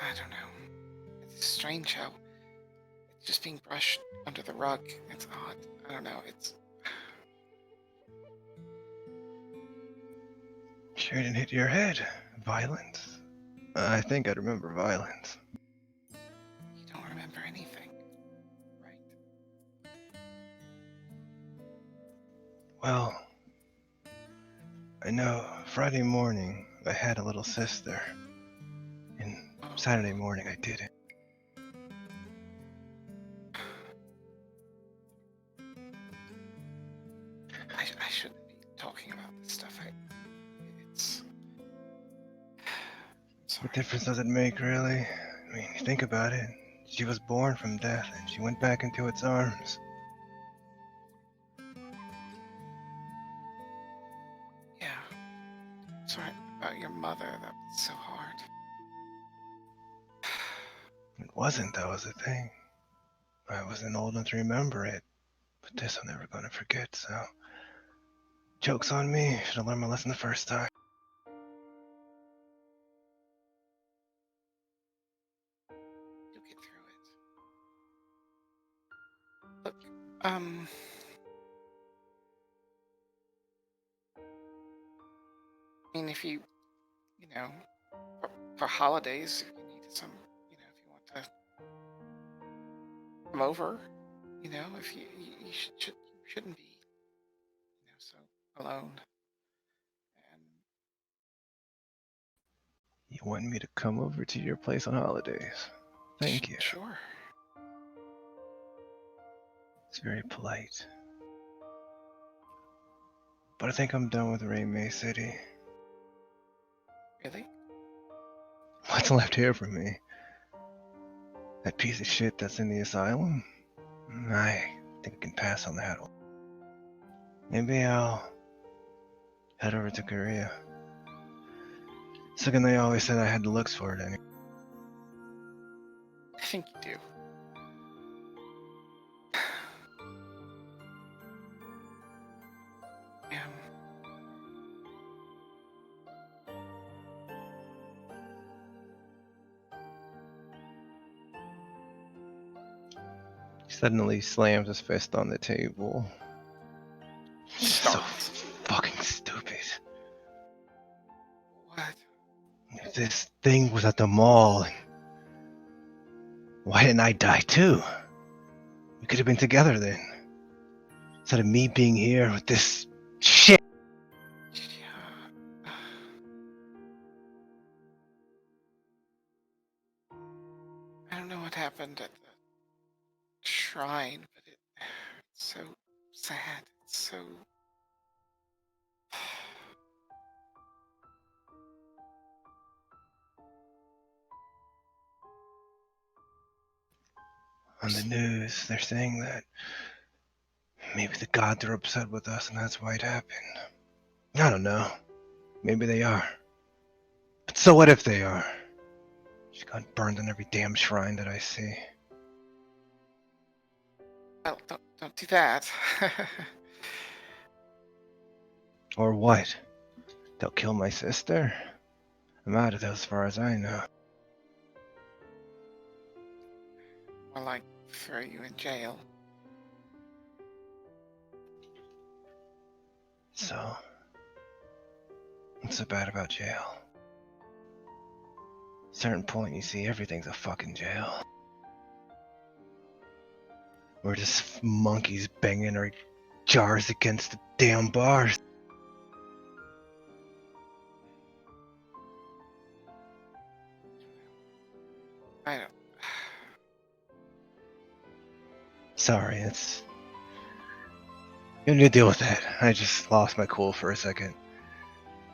I don't know. It's strange how it's just being brushed under the rug. It's odd. I don't know. It's Sure didn't hit your head. Violence? I think I'd remember violence. you don't remember anything, right? Well, I know Friday morning I had a little sister, and Saturday morning I didn't. I shouldn't be talking about this stuff. It's. I'm sorry. What difference does it make, really? I mean, think about it. She was born from death, and she went back into its arms. Yeah. Sorry about your mother. That was so hard. It wasn't, that was the thing. I wasn't old enough to remember it, but this I'm never gonna forget, so... Joke's on me. Should have learned my lesson the first time. You'll get through it. Look, I mean, if you know, for holidays, if you need some, if you want to come over, You know, if you shouldn't be, so alone. And You want me to come over to your place on holidays? Thank you. Sure. It's very polite. But I think I'm done with Raymay City. Really? What's left here for me? That piece of shit that's in the asylum? I think I can pass on that one. Maybe I'll head over to Korea. Second, they always said I had the looks for it anyway. I think you do. He suddenly slams his fist on the table. So Stop. fucking stupid. What? If this thing was at the mall, why didn't I die too? We could have been together then. Instead of me being here with this shit. Yeah. I don't know what happened at the shrine, but it's so sad. It's so. On the news, they're saying that maybe the gods are upset with us and that's why it happened. I don't know. Maybe they are. But so what if they are? She got burned on every damn shrine that I see. Well, don't do that. Or what? They'll kill my sister? I'm out of there as far as I know. Or like throw you in jail. So, what's so bad about jail? Certain point, you see, everything's a fucking jail. We're just monkeys banging our jars against the damn bars. I don't. Sorry, it's... You need to deal with that. I just lost my cool for a second.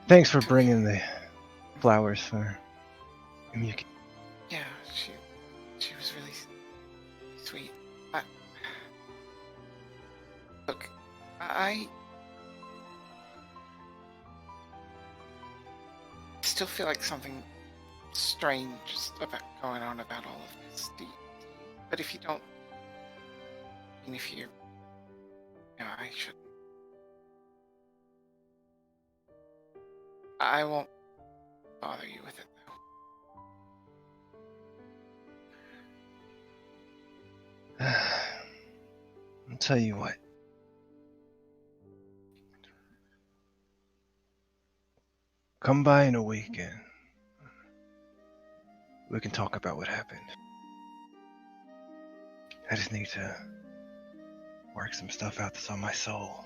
Thanks for bringing the flowers for Miyuki. Yeah, she was really sweet. Look, I still feel like something strange is going on about all of this. But if you don't, and if you, I shouldn't. I won't bother you with it though. I'll tell you what. Come by in a weekend. We can talk about what happened. I just need to work some stuff out that's on my soul.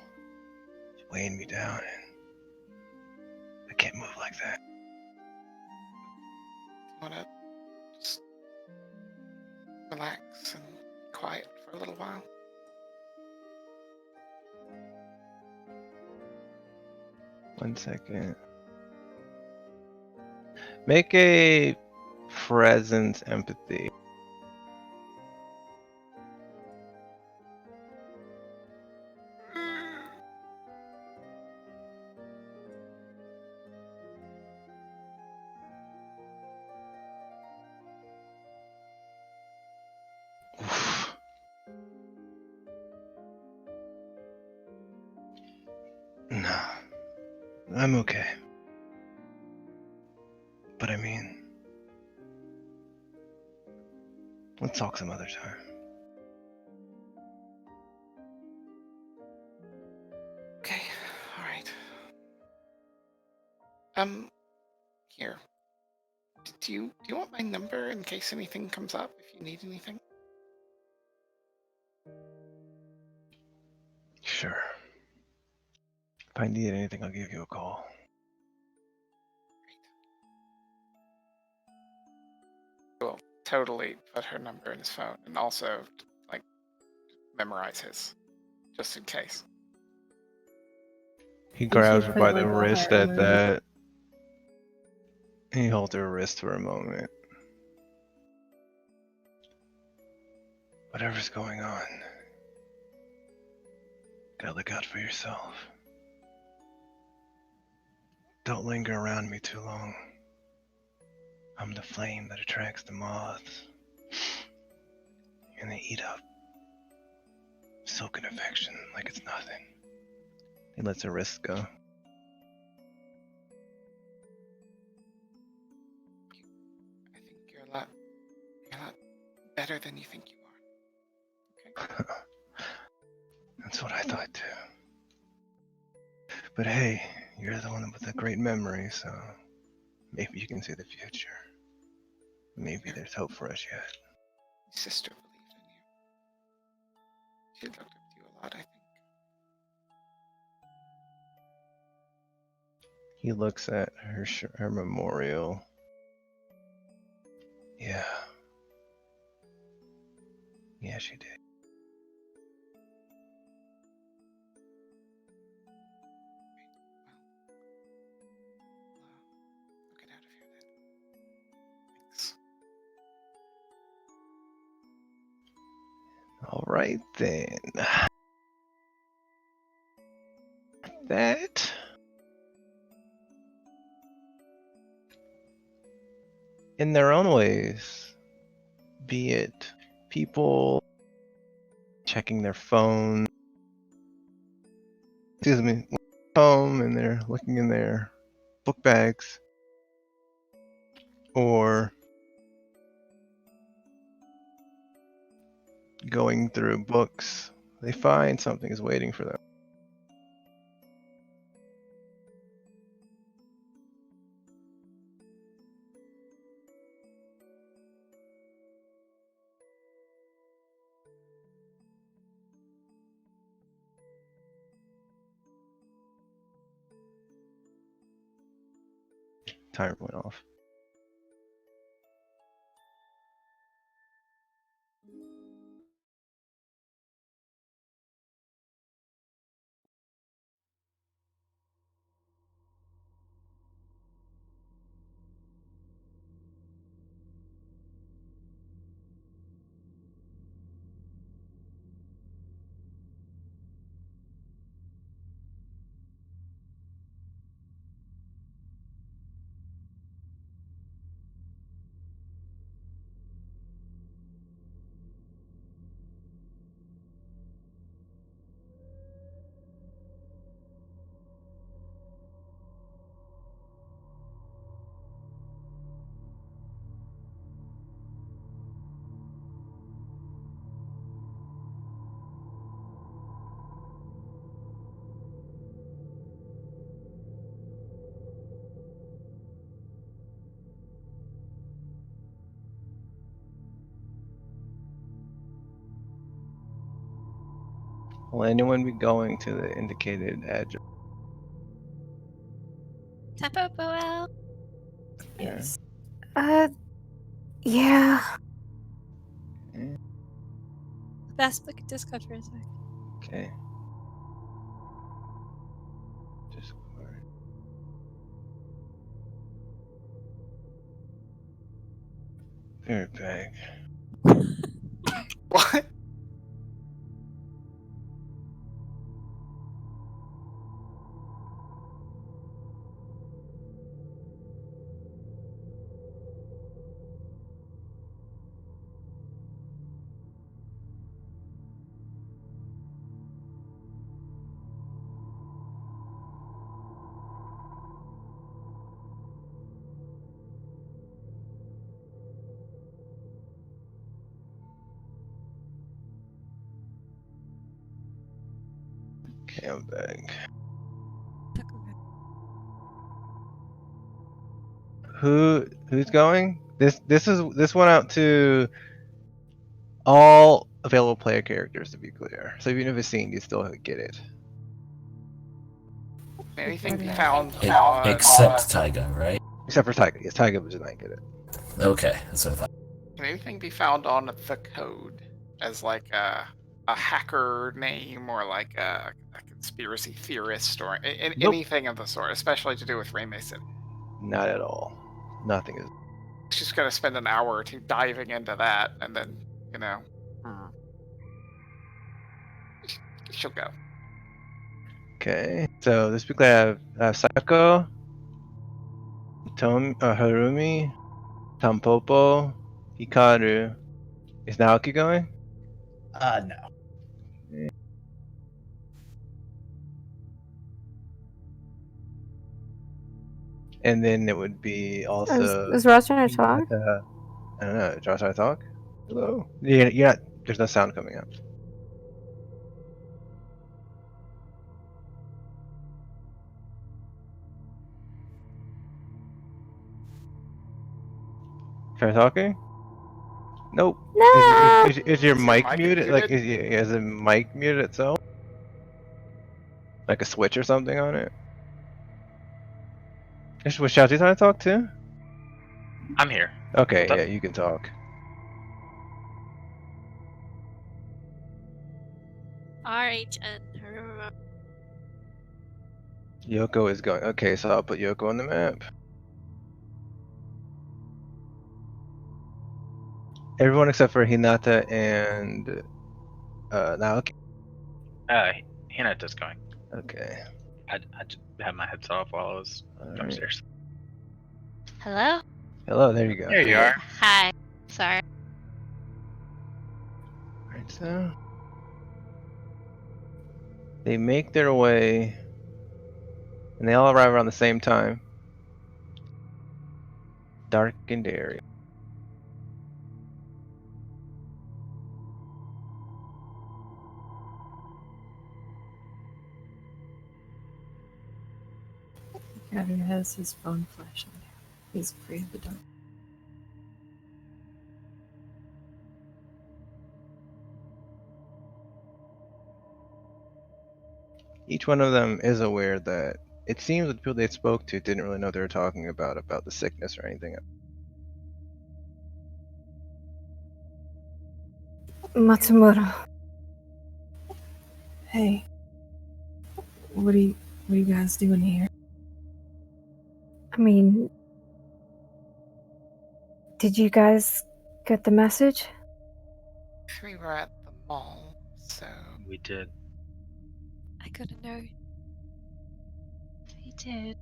It's weighing me down, and I can't move like that. Wanna just relax and quiet for a little while? One second. Make a presence empathy. Oof. No, I'm okay. But I mean, let's talk some other time. Okay, alright. Here. Do you want my number in case anything comes up, if you need anything? Sure. If I need anything, I'll give you a call. Will totally put her number in his phone and also like memorize his, just in case. He You grabs should her put, by like, the a wrist heart at emoji. that. He holds her wrist for a moment. Whatever's going on, gotta look out for yourself. Don't linger around me too long. I'm the flame that attracts the moths. And they eat up silken affection like it's nothing. He lets her wrist go. I think you're a lot better than you think you are. Okay. That's what I thought too. But hey, you're the one with the great memory, so maybe you can see the future. Maybe there's hope for us yet. Your sister believed in you. She looked up to you a lot, I think. He looks at her memorial. Yeah. Yeah, she did. I'll get out of here then. Thanks. All right then. That in their own ways, be it people checking their phone, home and they're looking in their book bags, or going through books, they find something is waiting for them. Timer went off. Will anyone be going to the indicated address? Tanpopo out. Yes. Yeah. Best book Discord for a sec. Okay. Discord. Be right back. What? Okay, I'm back. Who's going? This went out to All available player characters, to be clear. So even if it's seen, you still get it. Can anything be Okay. found on... Except Taiga, right? Except for Taiga. Yes, Taiga does not get it. Okay, that's what I thought. Can anything be found on the code as like a hacker name or like a conspiracy theorist or Nope. anything of the sort, especially to do with Raymay City? Not at all. Nothing is. She's gonna spend an hour or two diving into that, and then she'll go. Okay. So this week I have Sayako, Harumi, Tanpopo, Hikaru. Is Naoki going? No. And then it would be also. Is Ross trying to talk? I don't know. Josh, I talk? Hello? You're not. There's no sound coming up. Try talking? Nope. No! Is your Is your mic mic muted? Like, muted? is the mic muted itself? Like a switch or something on it? Was Shouty trying to talk too? I'm here. Okay, Hold yeah, up. you can talk. RHN. Yoko is going. Okay, so I'll put Yoko on the map. Everyone except for Hinata and Naoki. Hinata's going. Okay. I just had my headset off while I was Alright. upstairs. Hello? Hello, there you go. There you are. Hi. Sorry. Alright, so they make their way, and they all arrive around the same time. Darkened area. Hikaru has his phone flashing. He's afraid of the dark. Each one of them is aware that it seems that the people they spoke to didn't really know what they were talking about the sickness or anything. Matsumura. Hey, what are you guys doing here? I mean, did you guys get the message? We were at the mall, so We did. I got a note. We did.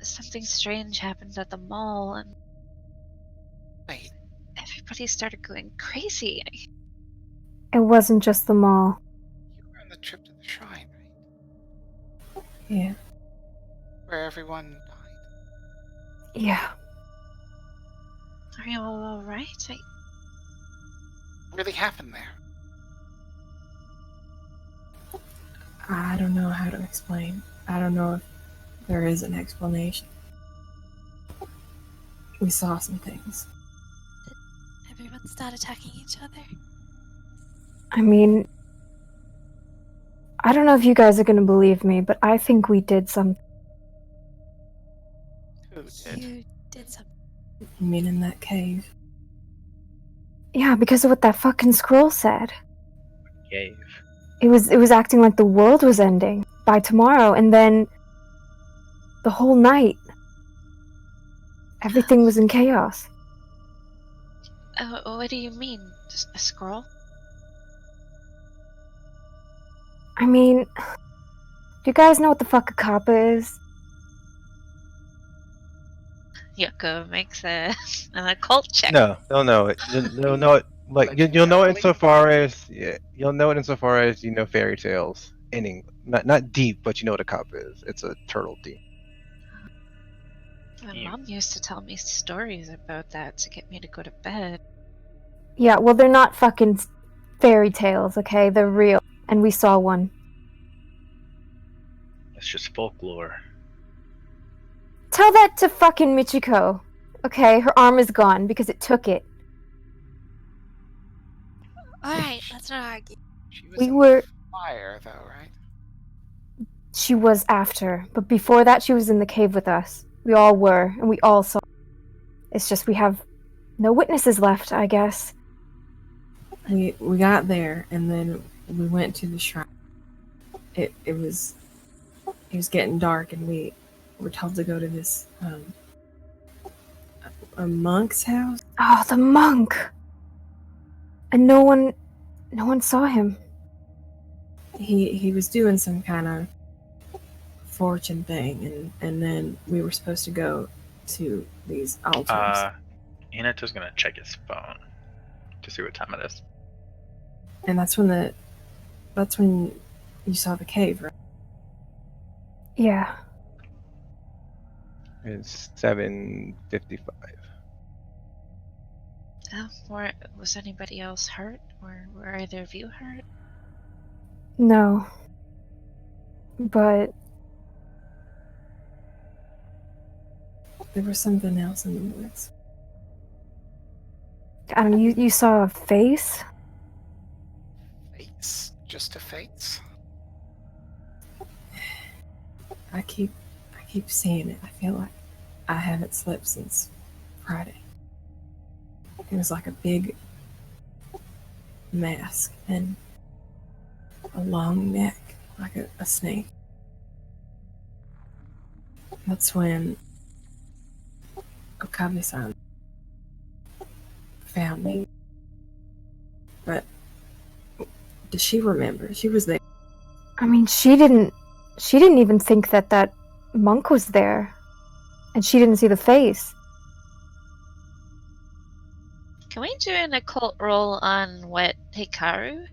Something strange happened at the mall, and wait. everybody started going crazy. It wasn't just the mall. You were on the trip to the shrine, right? Yeah. Where everyone died. Yeah. Are you all alright? What really happened there? I don't know how to explain. I don't know if there is an explanation. We saw some things. Everyone start attacking each other. I mean, I don't know if you guys are gonna believe me, but I think we did something. Who did? You did something. You mean in that cave? Yeah, because of what that fucking scroll said. Cave. It was acting like the world was ending by tomorrow, and then the whole night, everything was in chaos. What do you mean? Just a scroll? I mean, do you guys know what the fuck a kappa is? Yoko makes an occult check. No, they'll know it. You'll know it. Like you'll know it insofar as you'll know it insofar as you know fairy tales. Ending not deep, but you know what a cop is. It's a turtle deep. My mom used to tell me stories about that to get me to go to bed. Yeah, well, they're not fucking fairy tales, okay? They're real, and we saw one. It's just folklore. Tell that to fucking Michiko. Okay, her arm is gone because it took it. Alright, let's not argue. She was We in were. the fire, though, right? She was after, but before that, she was in the cave with us. We all were, and we all saw. It's just we have no witnesses left, I guess. We got there, and then we went to the shrine. It was getting dark, and we were told to go to this a monk's house. Oh, the monk! And no one saw him. He was doing some kind of fortune thing, and then we were supposed to go to these altars. Hinata's gonna check his phone to see what time it is. And that's when you saw the cave, right? Yeah. It's 7:55. Was anybody else hurt? Or were either of you hurt? No. But There was something else in the woods. I don't know, you saw a face? Face. Just a face. I keep seeing it. I feel like I haven't slept since Friday. It was like a big mask and a long neck, like a snake. That's when Okabe-san found me. But does she remember? She was there. I mean, she didn't even think that monk was there. And she didn't see the face. Can we do an occult roll on what Hikaru?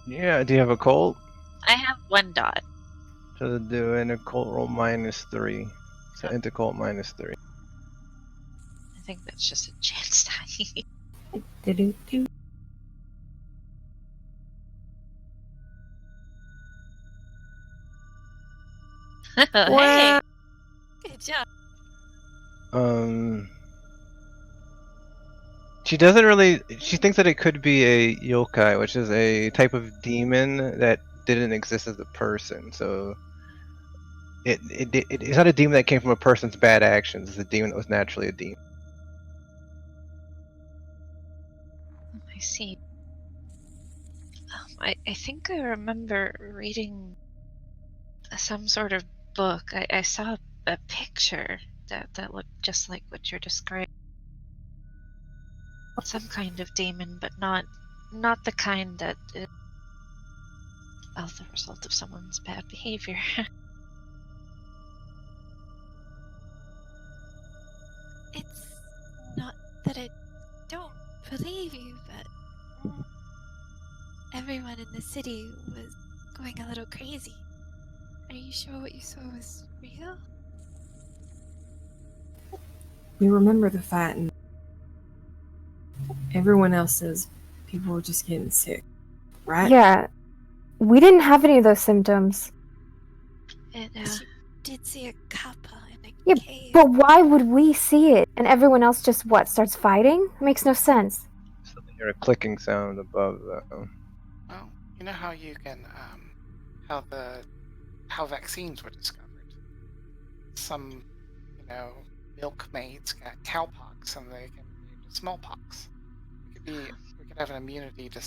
Yeah, do you have a colt? I have 1 dot. So do an occult roll -3. So into cult -3. I think that's just a chance die. Do-do-do. Hey! Good job. She doesn't really. She thinks that it could be a yokai, which is a type of demon that didn't exist as a person. So it's not a demon that came from a person's bad actions. It's a demon that was naturally a demon. I see. I think I remember reading some sort of book. I saw a picture that looked just like what you're describing. Some kind of demon, but not the kind that is the result of someone's bad behavior. It's not that I don't believe you, but everyone in the city was going a little crazy. Are you sure what you saw was real? We remember the fight, and everyone else says people were just getting sick, right? Yeah. We didn't have any of those symptoms. It, She did see a kappa in a Yeah, cave. but why would we see it? And everyone else just, starts fighting? It makes no sense. So they hear a clicking sound above. Well, you know how you can, how vaccines were discovered. Some, milkmaids got cowpox and they can immune to smallpox. We could have an immunity to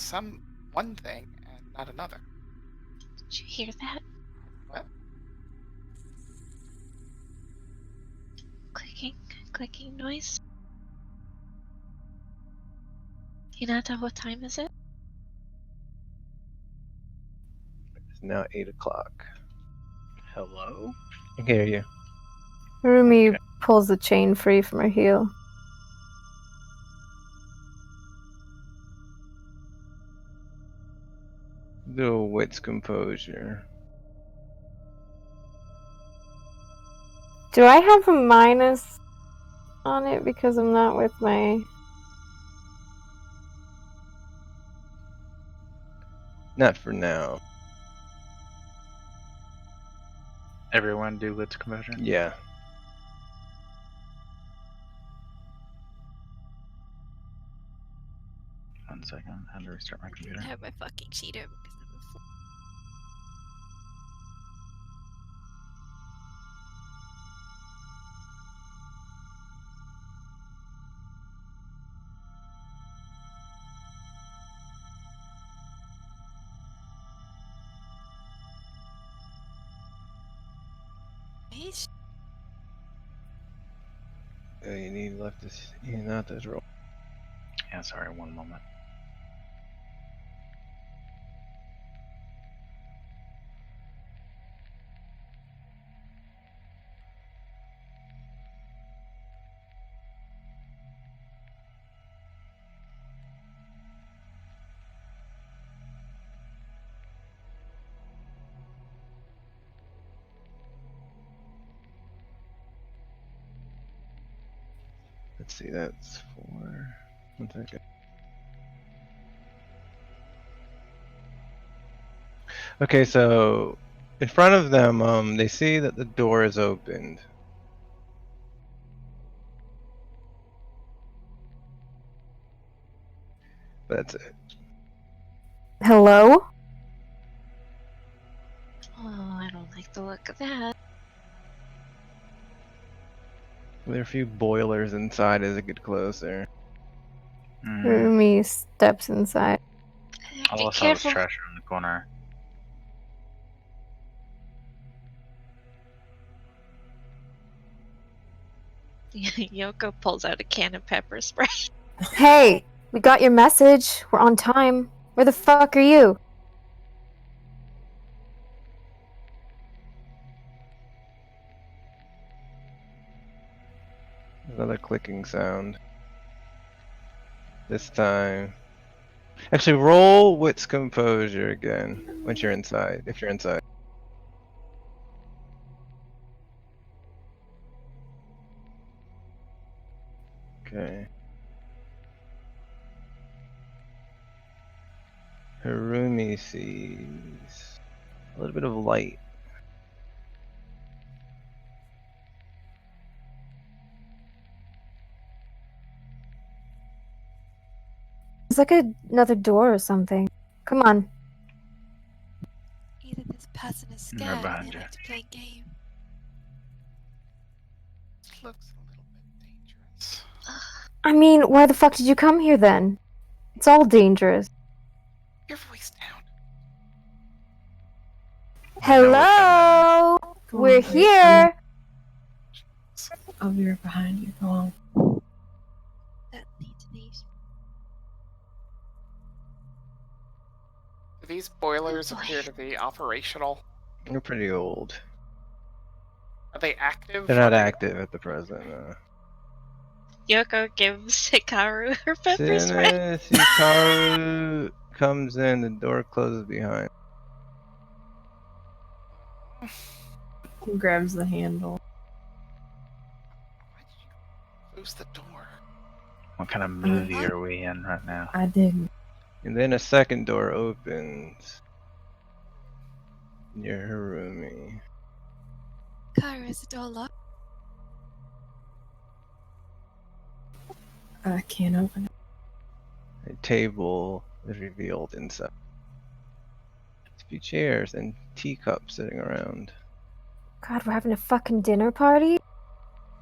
one thing and not another. Did you hear that? What? Clicking noise? Hinata, what time is it? It's now 8:00. Hello? I can hear you. Harumi Okay. pulls the chain free from her heel. Do a wits composure. Do I have a minus on it because I'm not with my... Not for now. Everyone do wits composure? Yeah. 1 second. I had to restart my I computer. didn't have my fucking sheet open because I'm a fool. Bitch. You need left this. You not this roll. Yeah, sorry, 1 moment. Let's see, that's 4. 1 second. Okay, so in front of them, they see that the door is opened. That's it. Hello? Oh, I don't like the look of that. There are a few boilers inside as it get closer. Harumi steps inside. I Be also was careful. trash in the corner. Yoko pulls out a can of pepper spray. Hey, we got your message. We're on time. Where the fuck are you? Another clicking sound. This time. Actually, roll wits composure again once you're inside. If you're inside. Okay. Harumi sees a little bit of light. It's like another door or something. Come on. Either this person is Right scared or behind they you. like to play a game. This looks a little bit dangerous. I mean, why the fuck did you come here then? It's all dangerous. Your voice down. I know we're Hello? Go We're on, wait, here. I'll be right behind you. Go on. That needs these. Do these boilers Oh, boy. appear to be operational? They're pretty old. Are they active? They're Are not they... active at the present. Yoko gives Hikaru her As pepper soon spray. as Hikaru comes in, the door closes behind. He grabs the handle. Why did you close the door? What kind of movie are we in right now? I didn't. And then a second door opens near Harumi. Kyra, is the door locked? I can't open it. A table is revealed inside. A few chairs and teacups sitting around. God, we're having a fucking dinner party?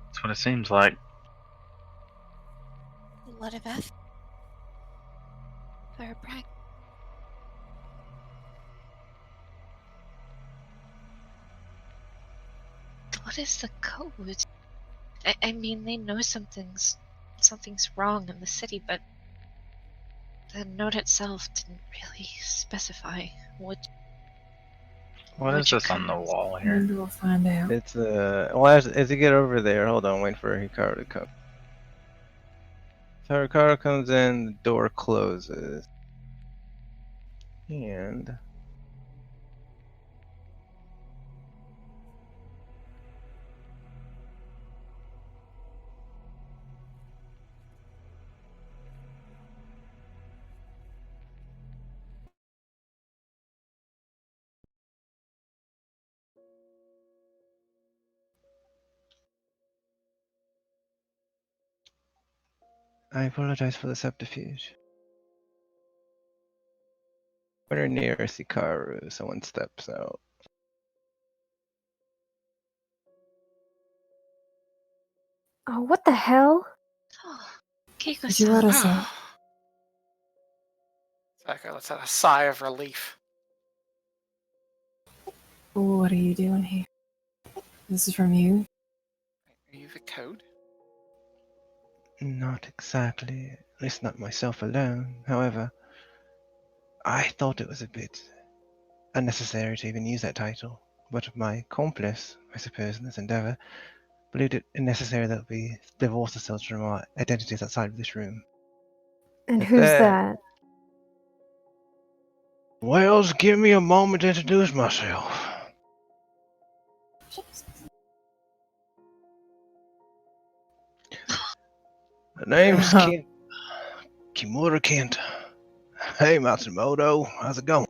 That's what it seems like. A lot of F. For a prank. What is the code? I mean, they know something's wrong in the city, but the note itself didn't really specify what. What is you this on the come- wall here? Maybe we'll find out. It's well, as you get over there, hold on, wait for Hikaru to come. So Hikaru comes in, the door closes. And I apologize for the subterfuge. When we're near Hikaru, someone steps out. Oh, what the hell? Oh, Keiko-san. Fujiwara-san. Sayako lets out a sigh of relief. What are you doing here? This is from you? Are you the code? Not exactly, at least not myself alone. However, I thought it was a bit unnecessary to even use that title, but my accomplice, I suppose, in this endeavor, believed it necessary that we divorce ourselves from our identities outside of this room. And But who's then- that? Well, just give me a moment to introduce myself. The name's Kimura Kenta. Hey, Matsumoto, how's it going?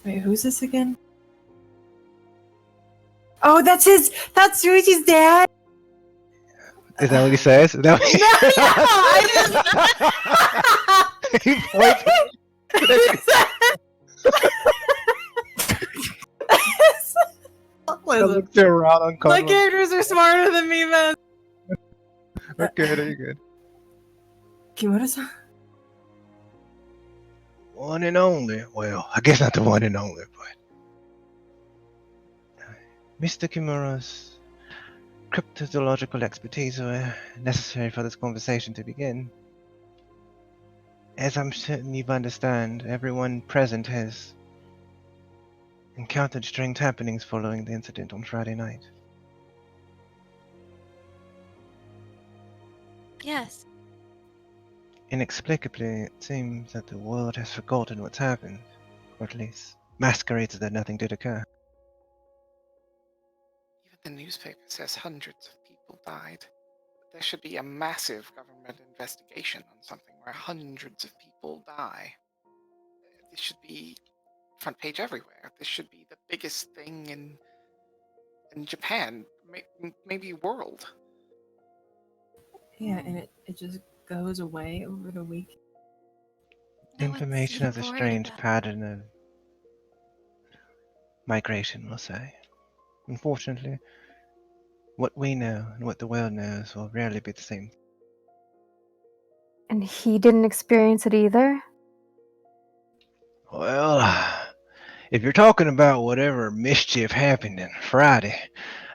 Wait, who's this again? Oh, that's Ruichi's dad! Is that what he says? Is that what he He points. I Listen, looked around my uncomfortable. characters are smarter than me, man. Okay, there you go. Kimura-san? One and only. Well, I guess not the one and only, but Mr. Kimura's cryptozoological expertise were necessary for this conversation to begin. As I'm certain you understand, everyone present has encountered strange happenings following the incident on Friday night. Yes. Inexplicably, it seems that the world has forgotten what's happened, or at least masquerades as that nothing did occur. Even the newspaper says hundreds of people died. There should be a massive government investigation on something where hundreds of people die. This should be front page everywhere. This should be the biggest thing in Japan, maybe world. Yeah, and it just goes away over the week. No one's Information even of a worried strange about it. pattern of migration, we'll say. Unfortunately, what we know and what the world knows will rarely be the same. And he didn't experience it either? Well, if you're talking about whatever mischief happened on Friday,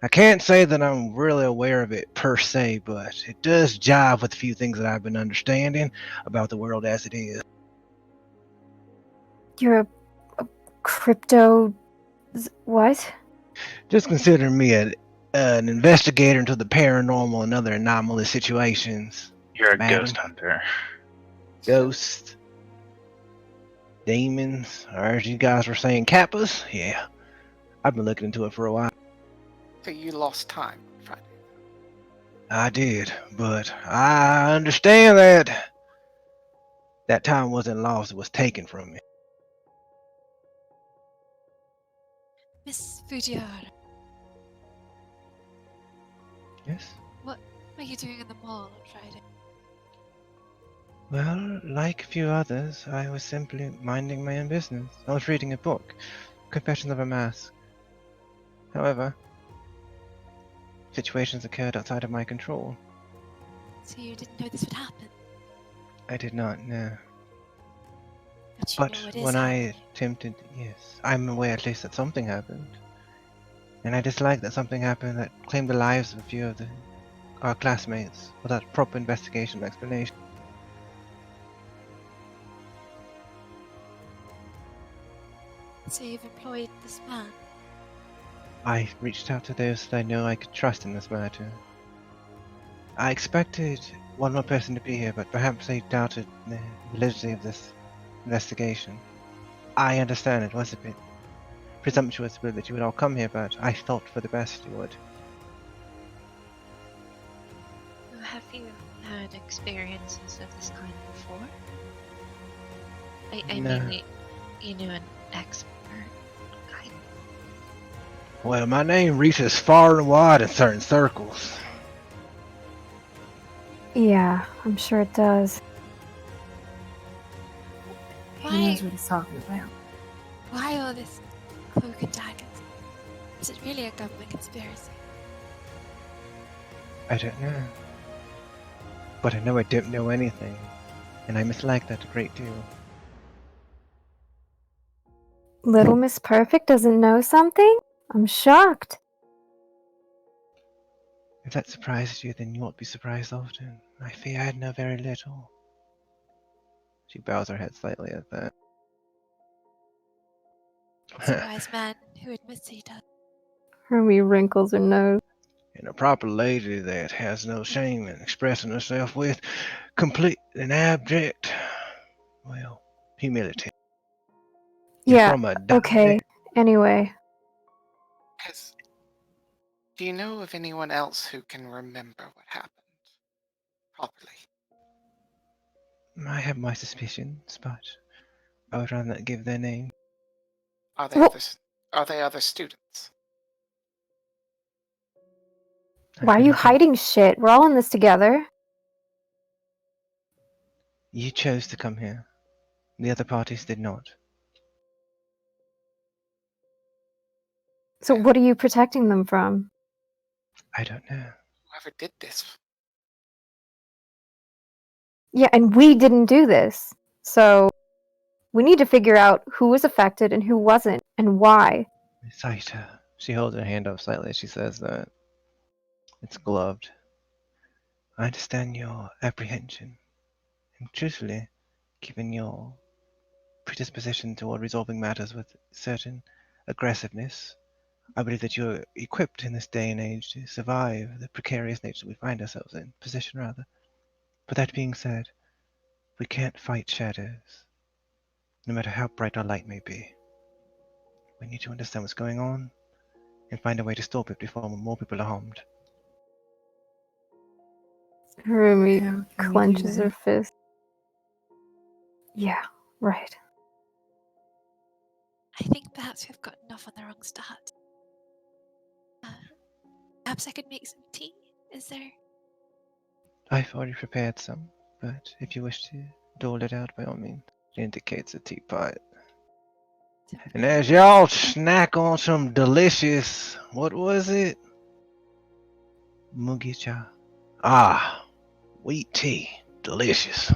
I can't say that I'm really aware of it per se, but it does jive with a few things that I've been understanding about the world as it is. You're a crypto... what? Just consider me an investigator into the paranormal and other anomalous situations. You're a Madam. ghost hunter. Ghosts, demons, or as you guys were saying, kappas? Yeah, I've been looking into it for a while. So you lost time on Friday. I did, but I understand that that time wasn't lost, it was taken from me. Miss Fujiwara, Yes? what were you doing in the mall on Friday? Well, like a few others, I was simply minding my own business. I was reading a book, Confessions of a Mask. However, situations occurred outside of my control. So you didn't know this would happen? I did not know. But you But know it is when I happening. attempted, yes, I'm aware at least that something happened. And I dislike that something happened that claimed the lives of a few of our classmates without proper investigation and explanation. So you've employed this man? I reached out to those that I know I could trust in this matter. I expected one more person to be here, but perhaps they doubted the validity of this investigation. I understand it was a bit presumptuous that you would all come here, but I thought for the best you would. Have you had experiences of this kind before? I No. mean, you knew an expert. Well, my name reaches far and wide in certain circles. Yeah, I'm sure it does. Why knows what he's talking about. Why all this cloak and daggers? Is it really a government conspiracy? I don't know. But I know I don't know anything, and I mislike that a great deal. Little Miss Perfect doesn't know something? I'm shocked. If that surprises you, then you won't be surprised often. I fear I know very little. She bows her head slightly at that. It's a wise man who admits he does. Harumi wrinkles her nose. And a proper lady that has no shame in expressing herself with complete and abject, well, humility. You're Yeah, from a okay. dialect. Anyway. Do you know of anyone else who can remember what happened properly? I have my suspicions, but I would rather not give their name. Are they other students? Why are you hiding shit? We're all in this together. You chose to come here. The other parties did not. So what are you protecting them from? I don't know. Whoever did this. Yeah, and we didn't do this. So we need to figure out who was affected and who wasn't, and why. Saito. She holds her hand up slightly as she says that. It's gloved. I understand your apprehension. And truthfully, given your predisposition toward resolving matters with certain aggressiveness, I believe that you're equipped in this day and age to survive the precarious nature we find ourselves in. Position, rather. But that being said, we can't fight shadows, no matter how bright our light may be. We need to understand what's going on and find a way to stop it before more people are harmed. Harumi clenches her fist. Yeah, right. I think perhaps we've gotten off on the wrong start. Perhaps I could make some tea? Is there? I've already prepared some, but if you wish to dole it out, by all means. She indicates a teapot. And as y'all snack on some delicious, what was it? Mugicha. Ah, wheat tea. Delicious.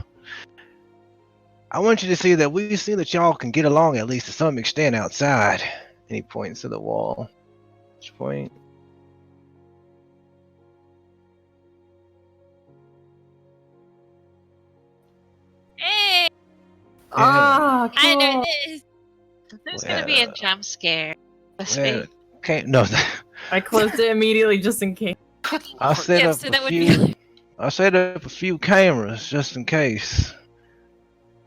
I want you to see that we see that y'all can get along at least to some extent outside. And he points to the wall. Which point? Hey! Ah, I know cool. this. There's gonna be a jump scare. Okay, no. I closed it immediately just in case. I set Yep, up so a that would few. be I set up a few cameras just in case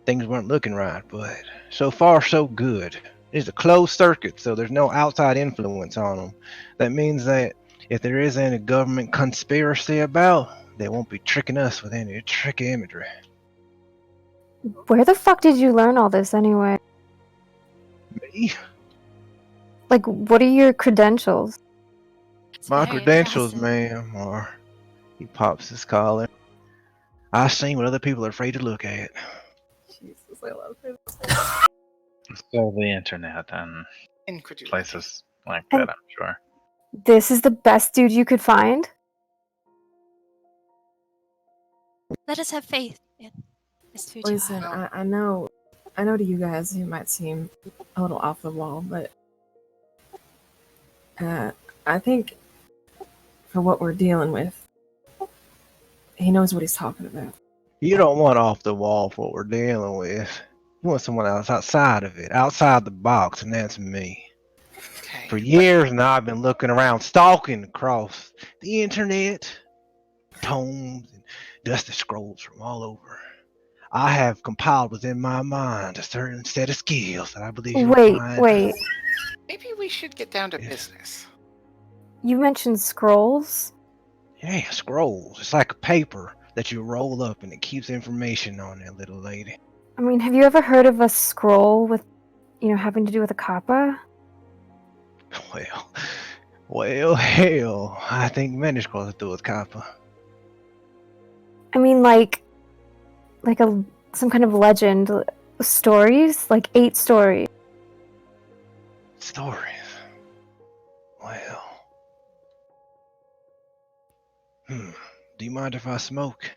things weren't looking right, but so far so good. It's a closed circuit, so there's no outside influence on them. That means that if there is any government conspiracy about, they won't be tricking us with any tricky imagery. Where the fuck did you learn all this anyway? Me? Like, what are your credentials? My very credentials, impressive. ma'am, are... He pops his collar. I've seen what other people are afraid to look at. Jesus, I love him. So the internet and Incredulity. places like And- that, I'm sure. This is the best dude you could find? Let us have faith in Miss Fujiwara. Listen, I know to you guys it might seem a little off the wall, but I think for what we're dealing with, he knows what he's talking about. You don't want off the wall for what we're dealing with. You want someone else outside of it, outside the box, and that's me. Okay. For years now, I've been looking around, stalking across the internet, tomes and dusty scrolls from all over. I have compiled within my mind a certain set of skills that I believe you'll find. Wait. Maybe we should get down to business. You mentioned scrolls? Yeah, scrolls. It's like a paper that you roll up and it keeps information on there, little lady. I mean, have you ever heard of a scroll with, having to do with a kappa? Well, hell, I think many scrolls have to do with copper. I mean, like some kind of legend, stories, like 8 stories. Stories. Well. Do you mind if I smoke?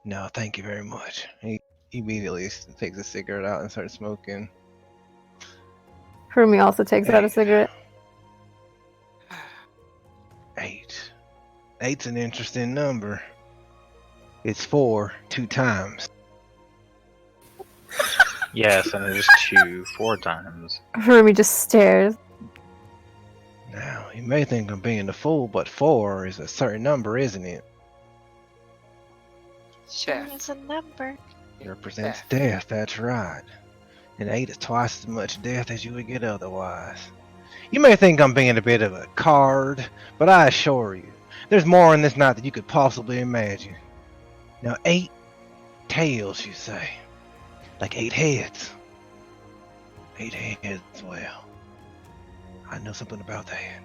No, thank you very much. He immediately takes a cigarette out and starts smoking. Harumi also takes out a cigarette. 8. 8's an interesting number. It's 4 2 times. Yes, and it is 2 4 times. Harumi just stares. Now, you may think I'm being a fool, but 4 is a certain number, isn't it? Sure is a number. It represents death, that's right. And 8 is twice as much death as you would get otherwise. You may think I'm being a bit of a card, but I assure you, there's more in this night than you could possibly imagine. Now, 8 tails, you say? Like 8 heads. 8 heads, well, I know something about that.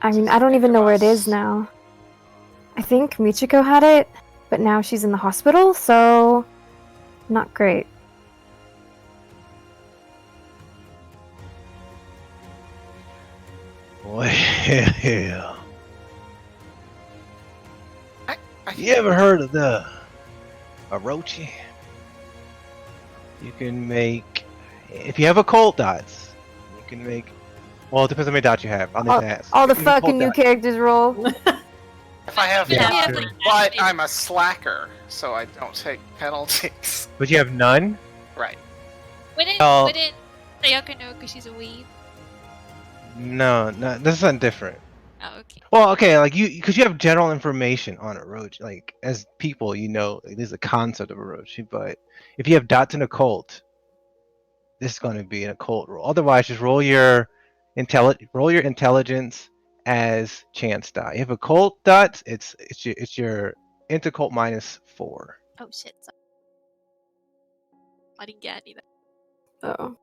I mean, I don't even know where it is now. I think Michiko had it, but now she's in the hospital, so not great. Well, you ever heard of the Orochi? You can make, if you have occult dots, you can make, well, it depends how many dots you have. I'll need to ask. All the fucking new characters roll. If I have Yeah, none, sure. but I'm a slacker, so I don't take penalties. But you have none? Right. Wouldn't Oh. Sayako know because she's a weeb? No, this is something different. Oh, okay. Well, okay, like because you have general information on Orochi. Like, as people, you know, like, there's a concept of Orochi, but if you have dots in occult, this is going to be an occult roll. Otherwise, just roll your intelligence as chance die. You have occult dots, it's your int occult -4. Oh shit, sorry. I didn't get any of that. Oh.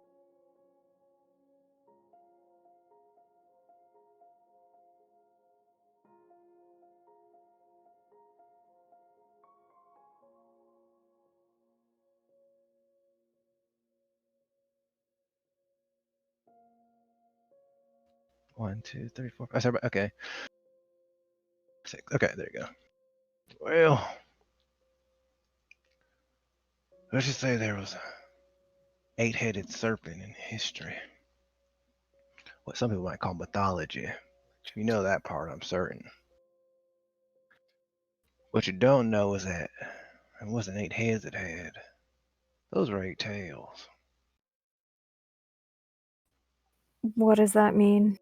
One, 2, 3, 4, 5. Sorry, okay. 6. Okay, there you go. Well, let's just say there was an 8-headed serpent in history. What some people might call mythology. You know that part, I'm certain. What you don't know is that it wasn't 8 heads it had. Those were 8 tails. What does that mean?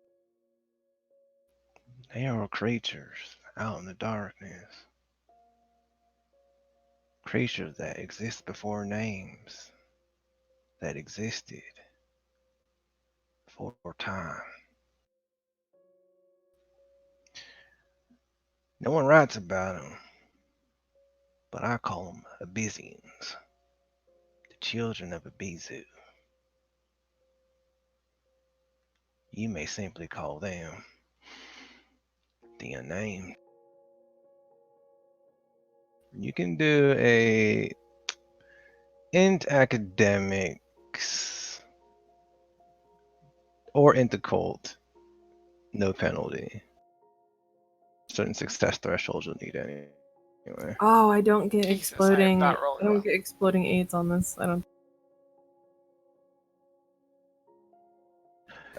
They are creatures out in the darkness. Creatures that exist before names. That existed before time. No one writes about them, but I call them Abyssians. The children of Abizu. You may simply call them the Unnamed. You can do a int academics or int occult, no penalty. Certain success thresholds you'll need anyway. Oh, I don't get Jesus, exploding. I am not rolling I don't well. get exploding 8s on this. I don't.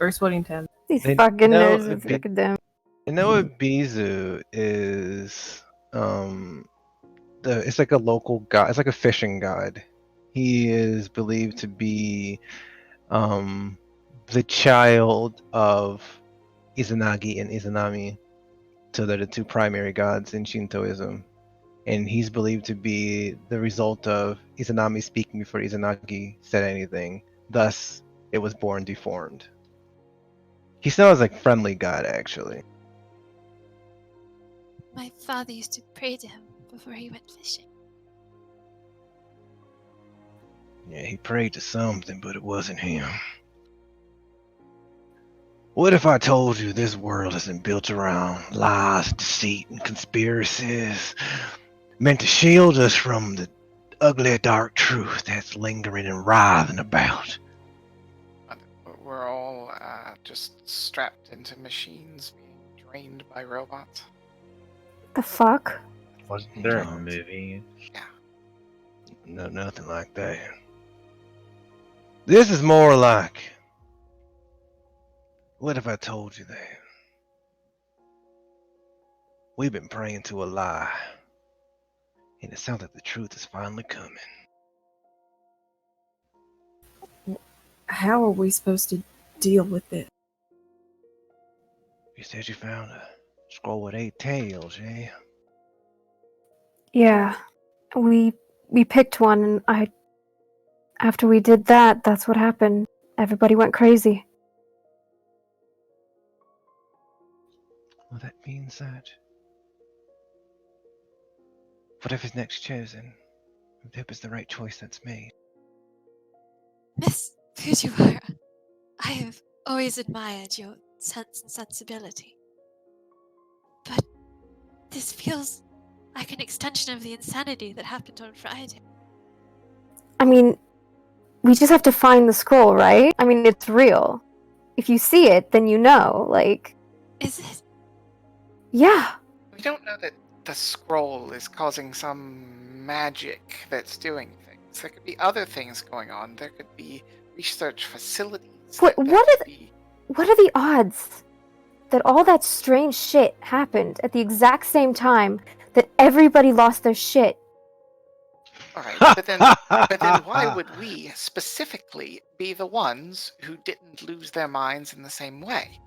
Or exploding 10. These They fucking know nerds it'd with be- fucking them. You know Abizu is it's like a local god. It's like a fishing god. He is believed to be the child of Izanagi and Izanami. So they're the 2 primary gods in Shintoism. And he's believed to be the result of Izanami speaking before Izanagi said anything. Thus, it was born deformed. He sounds like friendly god, actually. My father used to pray to him before he went fishing. Yeah, he prayed to something, but it wasn't him. What if I told you this world isn't built around lies, deceit, and conspiracies, meant to shield us from the ugly, dark truth that's lingering and writhing about. We're all just strapped into machines being drained by robots. The fuck? Wasn't there a movie? Yeah. No, nothing like that. This is more like... What if I told you that? We've been praying to a lie. And it sounds like the truth is finally coming. How are we supposed to deal with it? You said you found a scroll with 8 tails, eh? Yeah. We picked one, and after we did that, that's what happened. Everybody went crazy. Well, that means that... Whatever's next chosen, I hope it's the right choice that's made. Miss Fujiwara, I have always admired your sense and sensibility. But this feels like an extension of the insanity that happened on Friday. I mean, we just have to find the scroll, right? I mean, it's real. If you see it, then you know, like... Is it? Yeah. We don't know that the scroll is causing some magic that's doing things. There could be other things going on. There could be research facilities. What are the odds that all that strange shit happened at the exact same time that everybody lost their shit? Alright, but then why would we specifically be the ones who didn't lose their minds in the same way?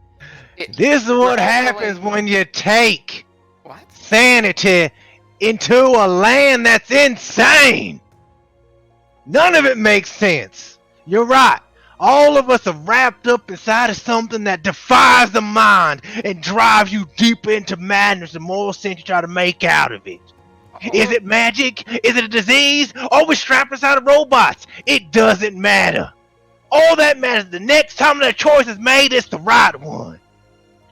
This is what happens when you take What? sanity into a land that's insane. None of it makes sense. You're right. All of us are wrapped up inside of something that defies the mind and drives you deeper into madness the more sense you try to make out of it. Is it magic? Is it a disease? Or we strapped inside of robots? It doesn't matter. All that matters, the next time that choice is made, it's the right one.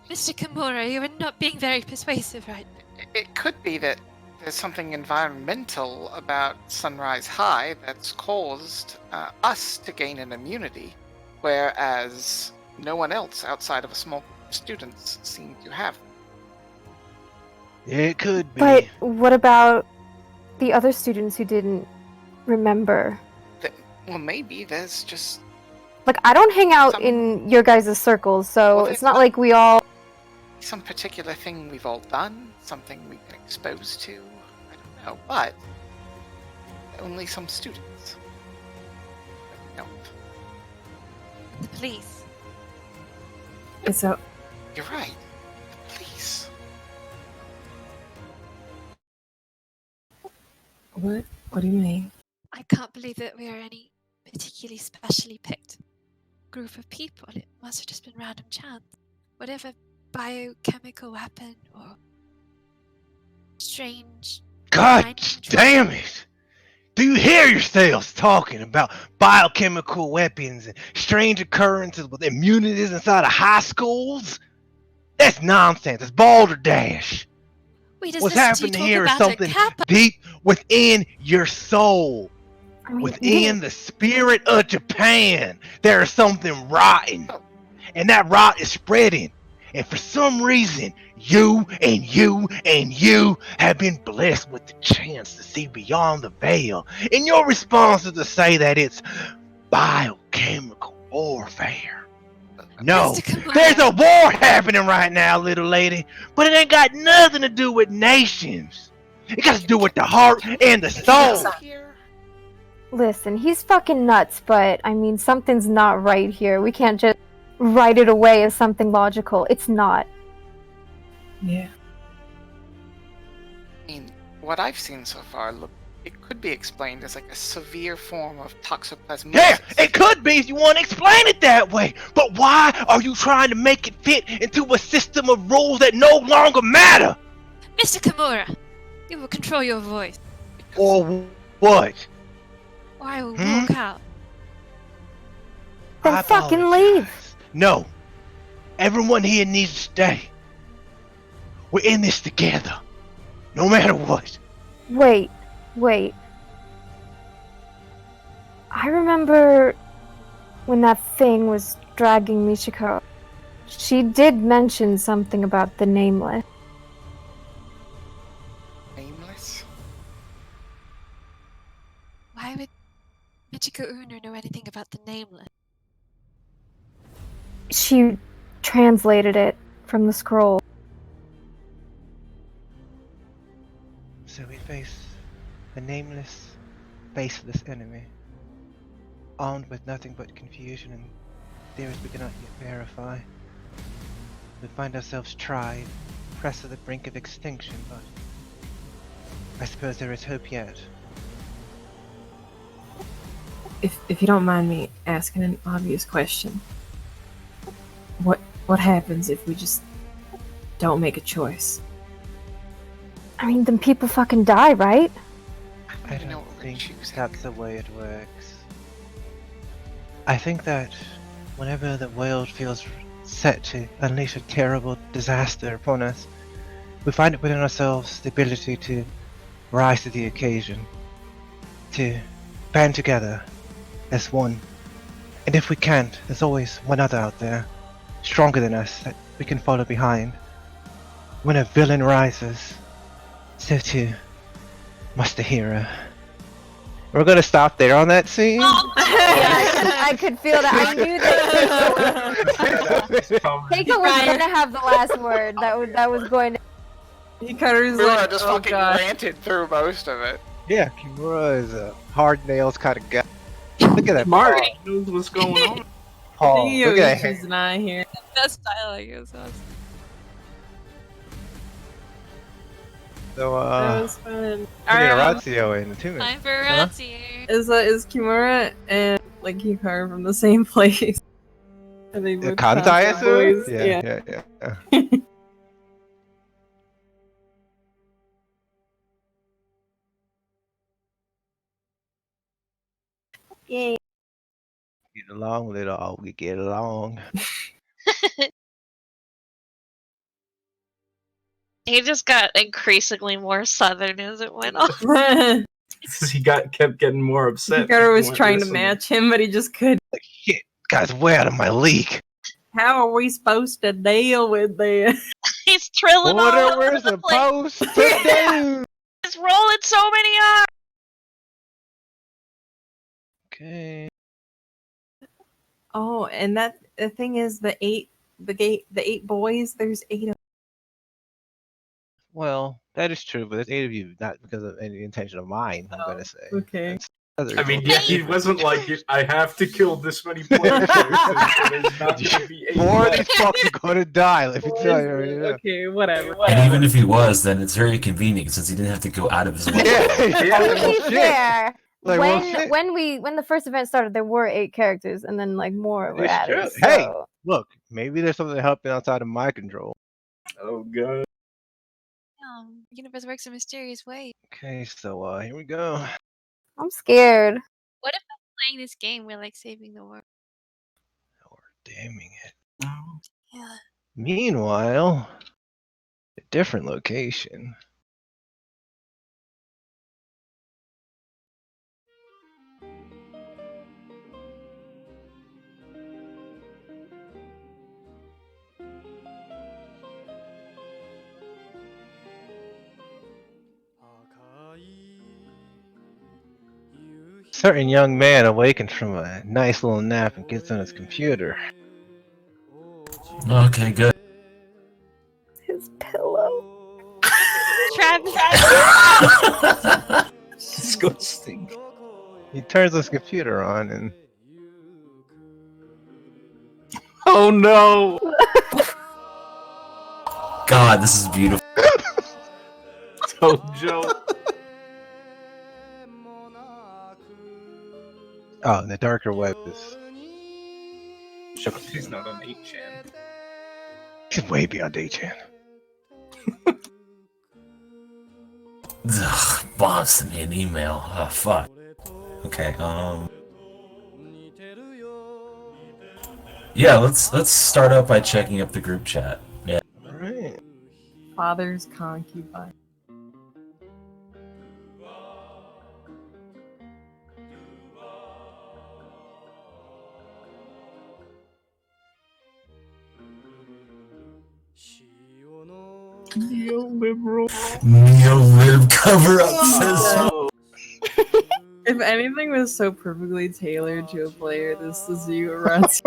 Mr. Kimura, you are not being very persuasive right now. It could be that there's something environmental about Sunrise High that's caused us to gain an immunity, whereas no one else outside of a small group of students seem to have. It could be. But what about the other students who didn't remember? Well, maybe there's just... Like, I don't hang out in your guys' circles, so it's not like we all... Some particular thing we've all done, something we've been exposed to, I don't know, but only some students. No. The police. It's a... You're right. The police. What? What do you mean? I can't believe that we are any particularly specially picked group of people. It must have just been random chance. Whatever biochemical weapon or strange... God damn it! Do you hear yourselves talking about biochemical weapons and strange occurrences with immunities inside of high schools? That's nonsense. It's balderdash. What's happening here is something deep within your soul. Within the spirit of Japan, there is something rotten. And that rot is spreading. And for some reason, you and you and you have been blessed with the chance to see beyond the veil. And your response is to say that it's biochemical warfare. No, there's a war happening right now, little lady. But it ain't got nothing to do with nations. It got to do with the heart and the soul. Listen, he's fucking nuts, but, I mean, something's not right here. We can't just write it away as something logical. It's not. Yeah. I mean, what I've seen so far, look, it could be explained as like a severe form of toxoplasmosis. Yeah, it could be if you want to explain it that way. But why are you trying to make it fit into a system of rules that no longer matter? Mr. Kimura, you will control your voice. Or what? Or I will walk out. Then fucking leave. No. Everyone here needs to stay. We're in this together. No matter what. Wait. I remember when that thing was dragging Michiko. She did mention something about the Nameless. Nameless? Why would Michiko Uno know anything about the Nameless? She translated it from the scroll. So we face a nameless, faceless enemy, armed with nothing but confusion and theories we cannot yet verify. We find ourselves tried, pressed to the brink of extinction, but I suppose there is hope yet. If you don't mind me asking an obvious question, what happens if we just don't make a choice? I mean, then people fucking die, right? I don't think that's the way it works. I think that whenever the world feels set to unleash a terrible disaster upon us, we find it within ourselves the ability to rise to the occasion, to band together as one. And if we can't, there's always one other out there, stronger than us, that we can follow behind. When a villain rises, so too must the hero. We're gonna stop there on that scene. I could feel that. I knew that Keiko was gonna have the last word. That was going to. Hikaru's Mura like, just oh fucking god. ranted through most of it. Yeah, Kimura is a hard nails kind of guy. Look at that. Mark knows what's going on. Paul, look at Yoishi's not here. Best dialogue is us. So, That was fun. we need Alright, Orazio in 2 minutes. Time for Huh? Ratzier. is Kimura and like Hikaru from the same place? Are they both Kantai Kantai boys? Yeah. Yay. Get along, little all we get along. He just got increasingly more southern as it went on. He kept getting more upset. Hikaru was Weren't trying to listening. match him, but he just couldn't. Like, shit, guys, way out of my league. How are we supposed to deal with this? He's trilling all What over we're the place. supposed to do. He's rolling so many R's. Okay. Oh, and the thing is, the eight boys. There's 8 of them. Well, that is true, but there's 8 of you, not because of any intention of mine, I'm gonna say. Okay. That's other I mean, people. yeah, he wasn't like, I have to kill this many players, so there's not gonna be 8 4 of left. these fucks are gonna die, let me tell you right now. Okay, whatever. And even if he was, then it's very convenient since he didn't have to go out of his way. To be shit. fair, Like, well, shit. when the first event started, there were 8 characters, and then like more were It's added. true. So. Hey, look, maybe there's something helping outside of my control. Oh god. The universe works in mysterious ways. Okay, so here we go. I'm scared. What if by playing this game we're like saving the world? Or damning it. Yeah. Meanwhile, a different location. Certain young man awakens from a nice little nap and gets on his computer. Okay, good. His pillow. Travis. Disgusting. He turns his computer on and Oh no! God, this is beautiful. Tojo. oh, the darker web is He's not on 8chan. he's way beyond 8chan. Ugh, Bob sent me an email. Oh, fuck. Okay, yeah, let's start out by checking up the group chat. Yeah. Alright. Father's concubine. Neoliberal. Neolib cover up says. If anything was so perfectly tailored to a player, this is you, Aratsu.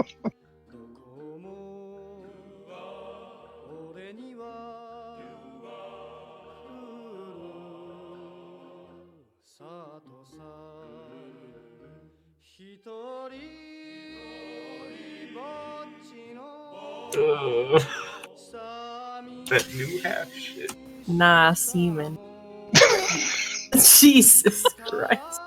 That new half shit. Nah, semen. Jesus Christ.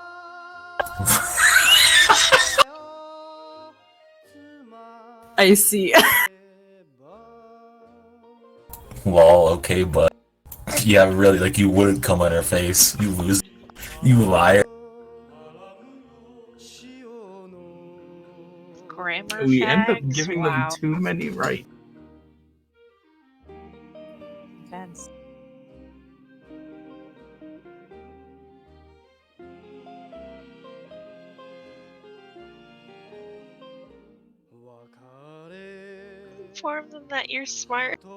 I see. Lol, okay, but yeah, really, like you wouldn't come on her face. You lose. You liar. Grammar We end up fags? giving Wow. them too many right. Intense. Inform them that you're smart. I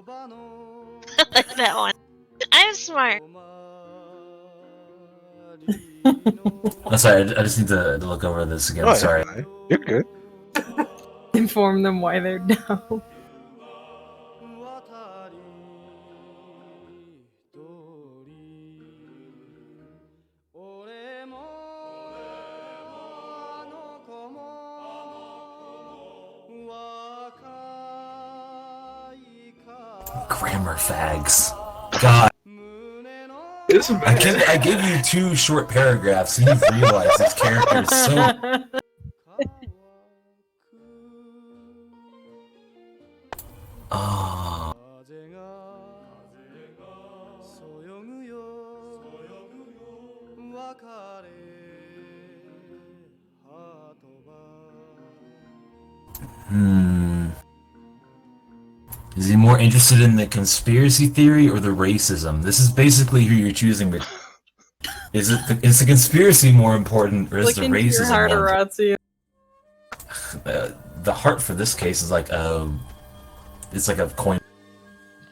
like that one. I'm smart. I'm sorry, I just need to look over this again. Oh, Sorry. You're good. Inform them why they're down. Grammar fags. God. I gave you 2 short paragraphs and you've realized this character is so... Oh. Is he more interested in the conspiracy theory or the racism? This is basically who you're choosing. Is the conspiracy more important, or is the racism more important? The heart for this case is like it's like a coin.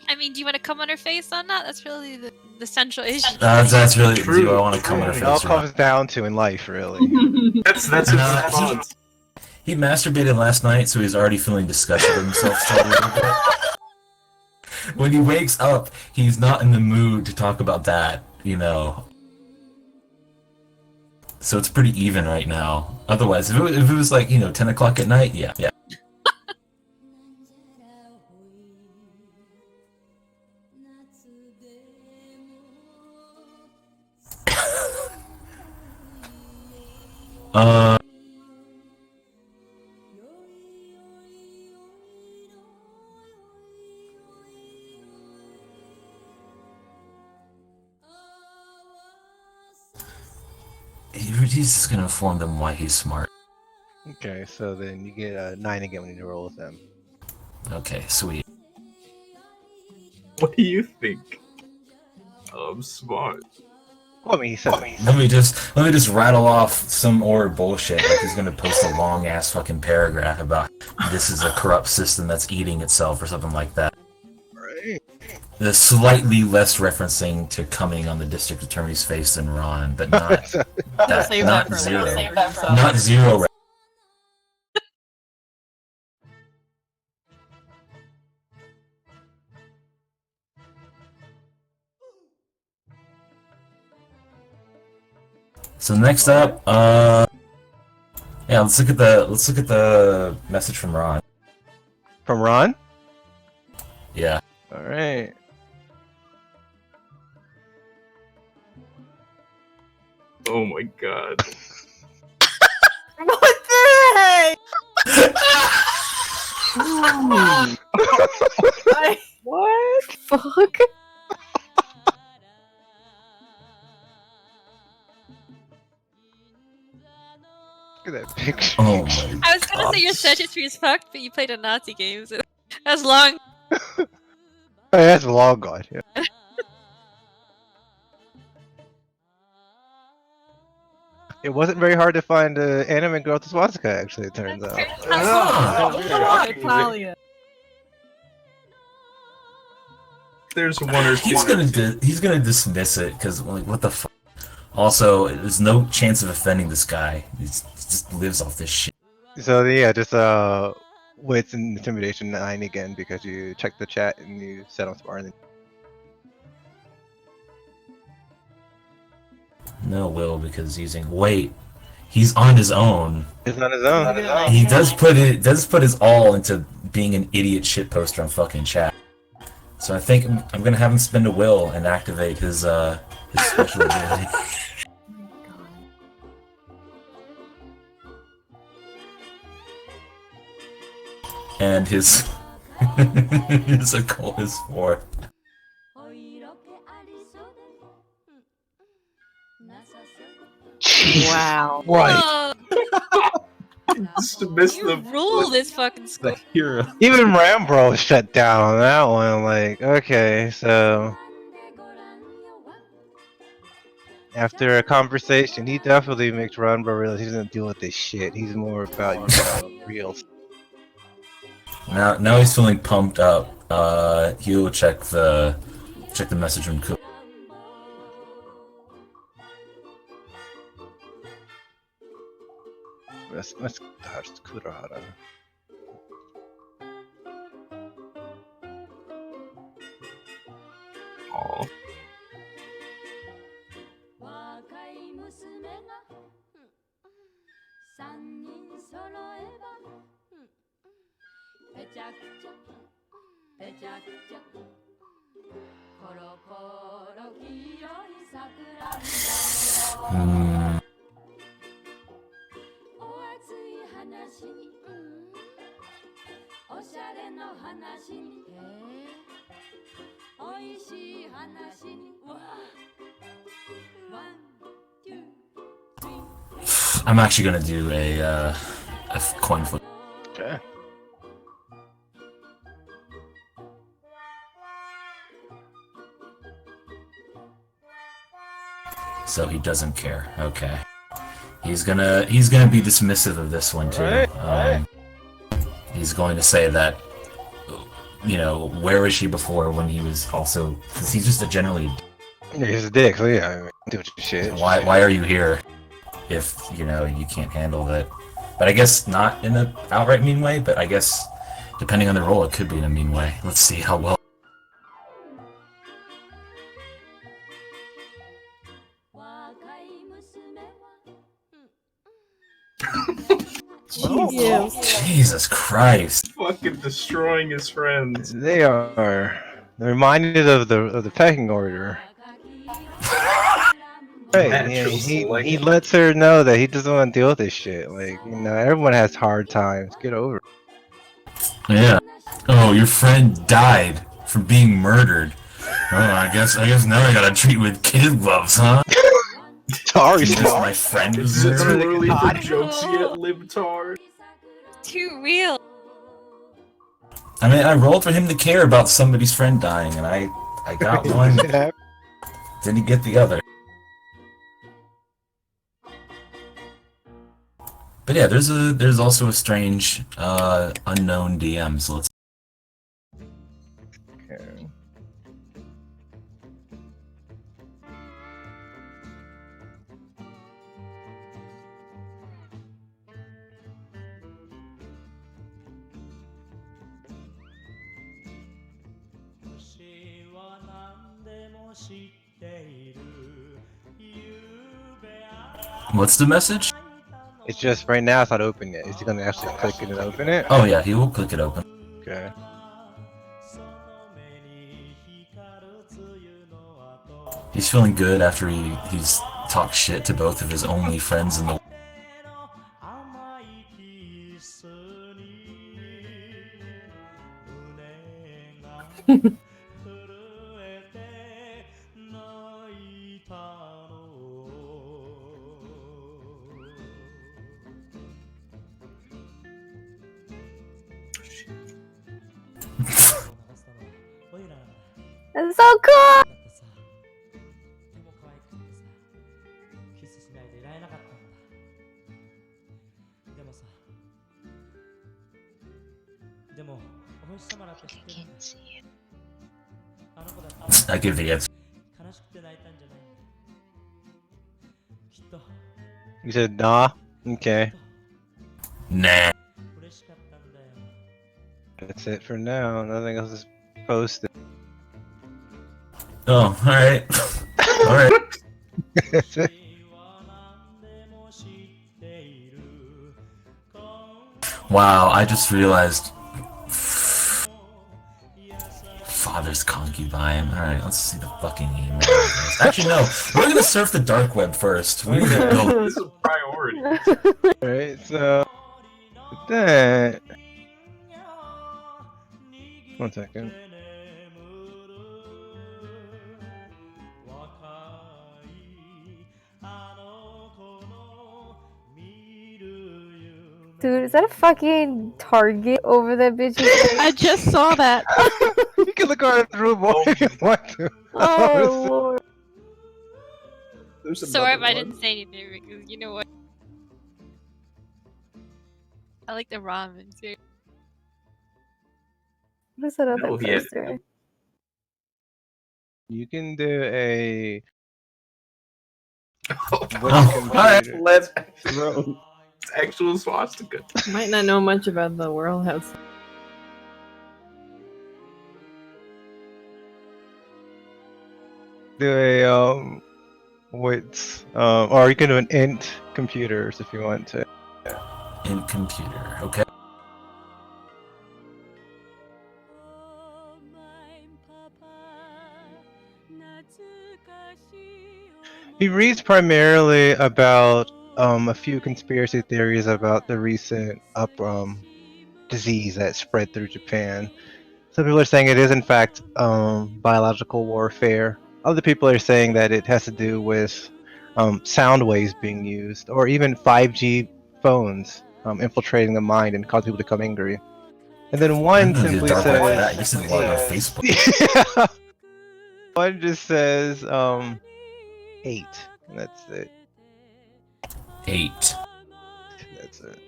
I mean, do you want to come on her face on that? That's really the central issue. That's really true. Do I want to come on her face? It all comes down to in life, really. That's his response. He masturbated last night, so he's already feeling disgusted with himself still a little bit. When he wakes up, he's not in the mood to talk about that, you know. So it's pretty even right now. Otherwise, if it was like, 10 o'clock at night, yeah. He's just gonna inform them why he's smart. Okay, so then you get a 9 again when you roll with them. Okay, sweet. What do you think? I'm smart. Well, I mean, he says Let me just rattle off some more bullshit. Like he's gonna post a long ass fucking paragraph about this is a corrupt system that's eating itself or something like that. Right. The slightly less referencing to coming on the district attorney's face than Ron, but not not zero. Not zero. So next up, yeah, let's look at the message from Ron. From Ron? Yeah. All right. Oh my god. What the heck? What? Fuck? Look at that picture. Oh my I was gonna say your search history is fucked, but you played a Nazi game, so that's long. Oh, that's long gone. Yeah. It wasn't very hard to find an anime girl to swastika, actually, it turns out. Natalia. There's one or two. He's gonna dismiss it because like what the fuck. Also, there's no chance of offending this guy. He just lives off this shit. So yeah, just wits and intimidation 9 again because you checked the chat and you said I'm smart. No will because wait. He's on his own. He's on his own. He does put his all into being an idiot shit poster on fucking chat. So I think I'm gonna have him spend a will and activate his special ability. And his goal is 4. Wow. Right. You rule this fucking school. The hero. Even Rambro shut down on that one. Like, okay, so after a conversation, he definitely makes Rambro realize he doesn't deal with this shit. He's more about real. Now he's feeling pumped up. He'll check the message from Ku. Let's touch Kurahara. Aw. I'm actually gonna do a coin flip. Okay. So he doesn't care. Okay. He's gonna be dismissive of this one too. Right. He's going to say that, you know, where was she before when he was also, because he's just a generally. Yeah, he's a dick. So yeah, I mean, do shit. Why are you here? If you know you can't handle that. But I guess not in an outright mean way. But I guess depending on the role, it could be in a mean way. Let's see how well. Jesus Christ! Fucking destroying his friends. They are. They're reminded of the pecking order. Right, yeah, he lets her know that he doesn't want to deal with this shit. Like, you know, everyone has hard times. Get over it. Yeah. Oh, your friend died from being murdered. Oh, I guess now I gotta treat with kid gloves, huh? Sorry, my friend was Is it too murdered. early for jokes yet, libtard? Too real. I mean, I rolled for him to care about somebody's friend dying, and I got one. Didn't get the other. But yeah, there's also a strange unknown DM. So let's. Okay. What's the message? It's just right now it's not open yet. Is he gonna actually click it and open it? Oh yeah, he will click it open. Okay. He's feeling good after he's talked shit to both of his only friends in the. That's so cool! I can't see it. I give the answer. You said nah? Okay. Nah. That's it for now. Nothing else is posted. Oh, alright. Alright. That's it. Wow, I just realized. Father's concubine. Alright, let's see the fucking email. Actually, no. We're gonna surf the dark web first. We're gonna go. This is a priority. Alright, so. With that. 1 second. Dude, is that a fucking target over that bitch's face? I just saw that. You can look around the room more if you want to. Oh lord. There's Sorry if another I one. didn't say anything because you know what? I like the ramen too. What is that other No, he had- poster? You can do a. Oh, What's computer? Let's throw actual swastika. Might not know much about the world house. Do a or you can do an int computers if you want to. In computer, okay. He reads primarily about a few conspiracy theories about the recent disease that spread through Japan. Some people are saying it is in fact biological warfare. Other people are saying that it has to do with sound waves being used, or even 5G phones infiltrating the mind and causing people to become angry. And then one simply dark web for that. says, You should log on Facebook. yeah. One just says 8, and that's it. 8. That's it.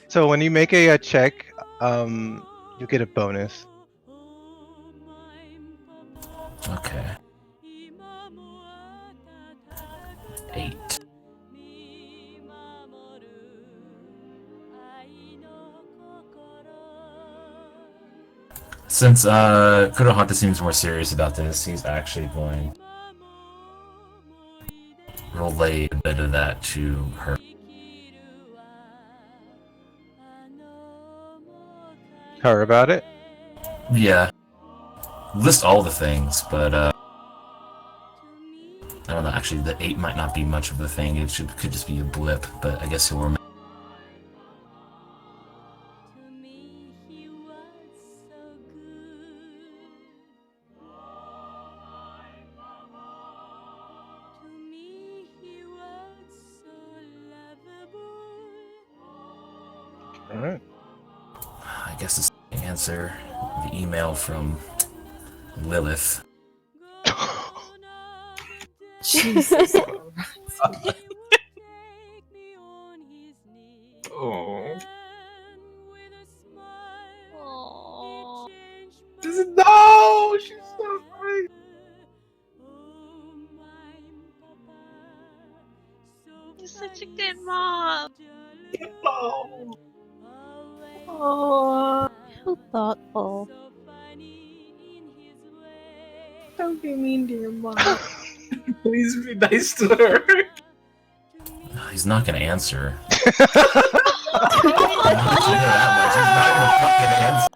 So when you make a check, you get a bonus. Okay. 8. Since Kurohata seems more serious about this, he's actually going to relay a bit of that to her. Her about it? Yeah. List all the things, but I don't know, actually the 8 might not be much of a thing, it could just be a blip, but I guess he'll remember. Alright. I guess it's the answer, the email from Lilith. Jesus. Oh. Aww. No, she's so great. You're such a good mom. Oh. Oh, how thoughtful. Don't be mean to your mom. Please be nice to her. He's not gonna answer. You know that much, he's not gonna fucking answer.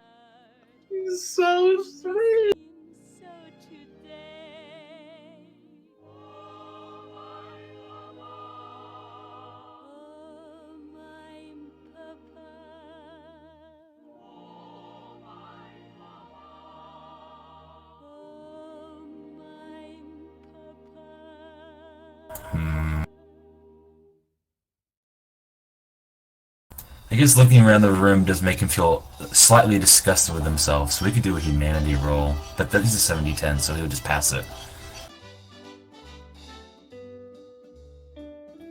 He's so sweet. I guess looking around the room does make him feel slightly disgusted with himself, so we could do a humanity roll. But that is a 70-10, so he'll just pass it.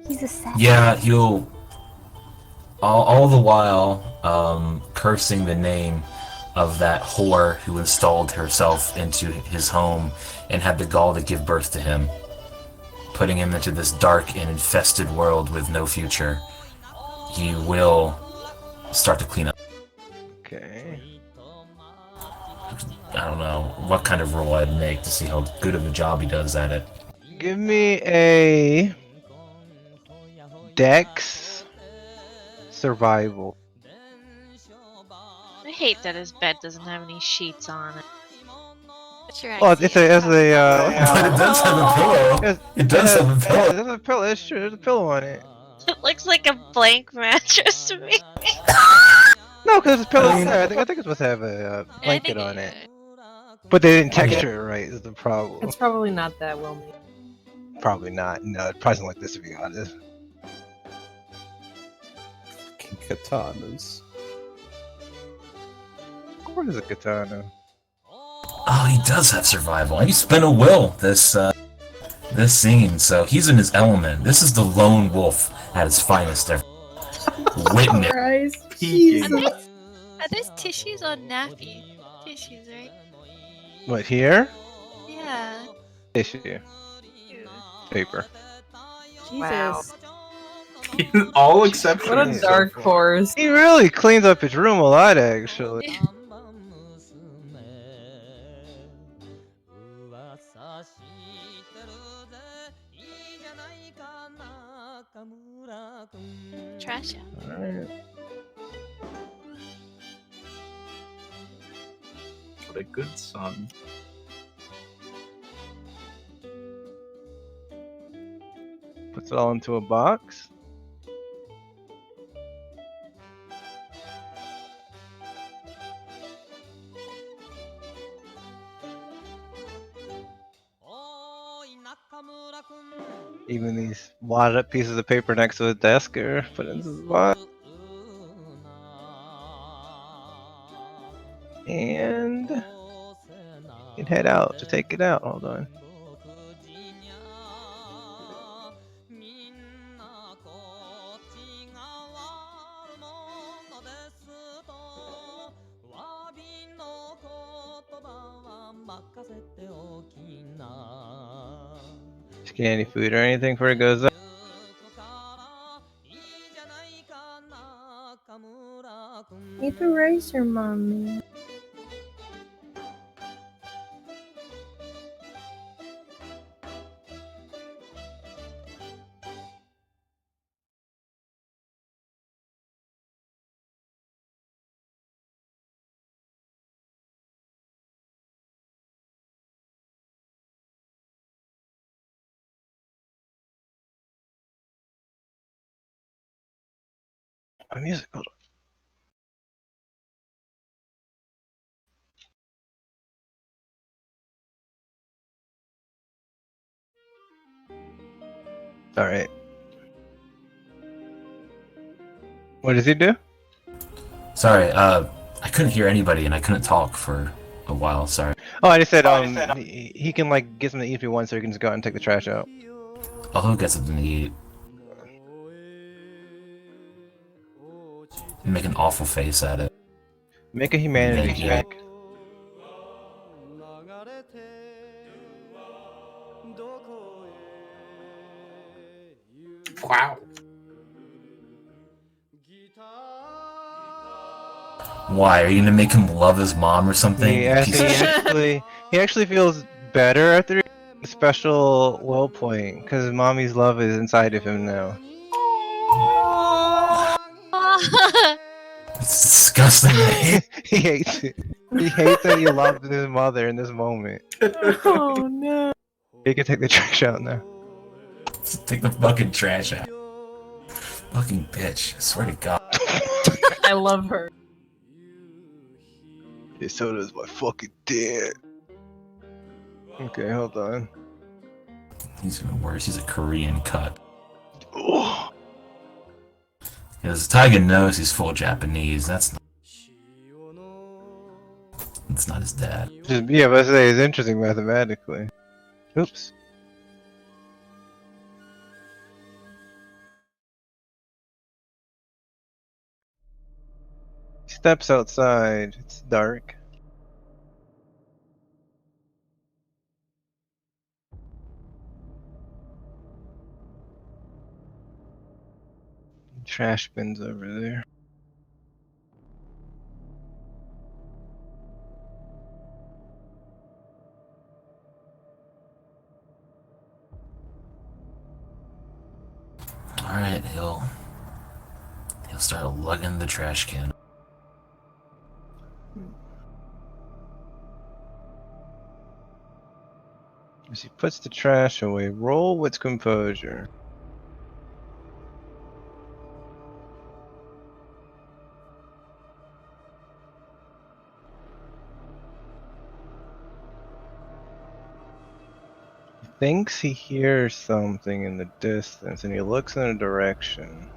He's a sad. Yeah, he'll all the while cursing the name of that whore who installed herself into his home and had the gall to give birth to him, putting him into this dark and infested world with no future. He will start to clean up. Okay. I don't know what kind of role I'd make to see how good of a job he does at it. Give me a Dex survival. I hate that his bed doesn't have any sheets on it. Oh, it's a But it does have a pillow. It does have a pillow. There's a pillow. It's true. There's a pillow on it. It looks like a blank mattress to me. No, because the pillow. I think it's supposed to have a blanket on it. But they didn't texture it right. Is the problem? It's probably not that well made. Probably not. No, it probably isn't like this to be honest. Katanas. What is a katana? Oh, he does have survival. And he spent a will this scene, so he's in his element. This is the lone wolf at his finest ever. Witness. Are those tissues or nappy tissues, right? What, here? Yeah. Tissue. Paper. Jesus. All except for What a dark horse. He really cleans up his room a lot, actually. Trash out. Alright. What a good son. Puts it all into a box. Even these wadded up pieces of paper next to the desk are put into the box. And you can head out to take it out. Hold on. Just get any food or anything before it goes up. Need to raise your mommy. My music. Hold on. All right. What does he do? Sorry, I couldn't hear anybody and I couldn't talk for a while. Sorry. Oh, I just said he can like get something to eat if he wants, so he can just go out and take the trash out. Oh, he'll get something to eat. Make an awful face at it. Make a humanity Maybe. check. Wow. Why? Are you gonna make him love his mom or something? He actually feels better after a special will point because mommy's love is inside of him now. It's disgusting. He hates it. He hates that he loved his mother in this moment. Oh no. He can take the trash out now. Take the fucking trash out. Fucking bitch. I swear to God. I love her. His soda's my fucking dad. Okay, hold on. He's even worse. He's a Korean cut. Oh. Because Taiga knows he's full Japanese. That's not his dad. Yeah, but I say it's interesting mathematically. Oops. He's steps outside. It's dark. Trash bins over there. Alright, he'll start lugging the trash can. As he puts the trash away, roll with composure. He thinks he hears something in the distance, and he looks in a direction.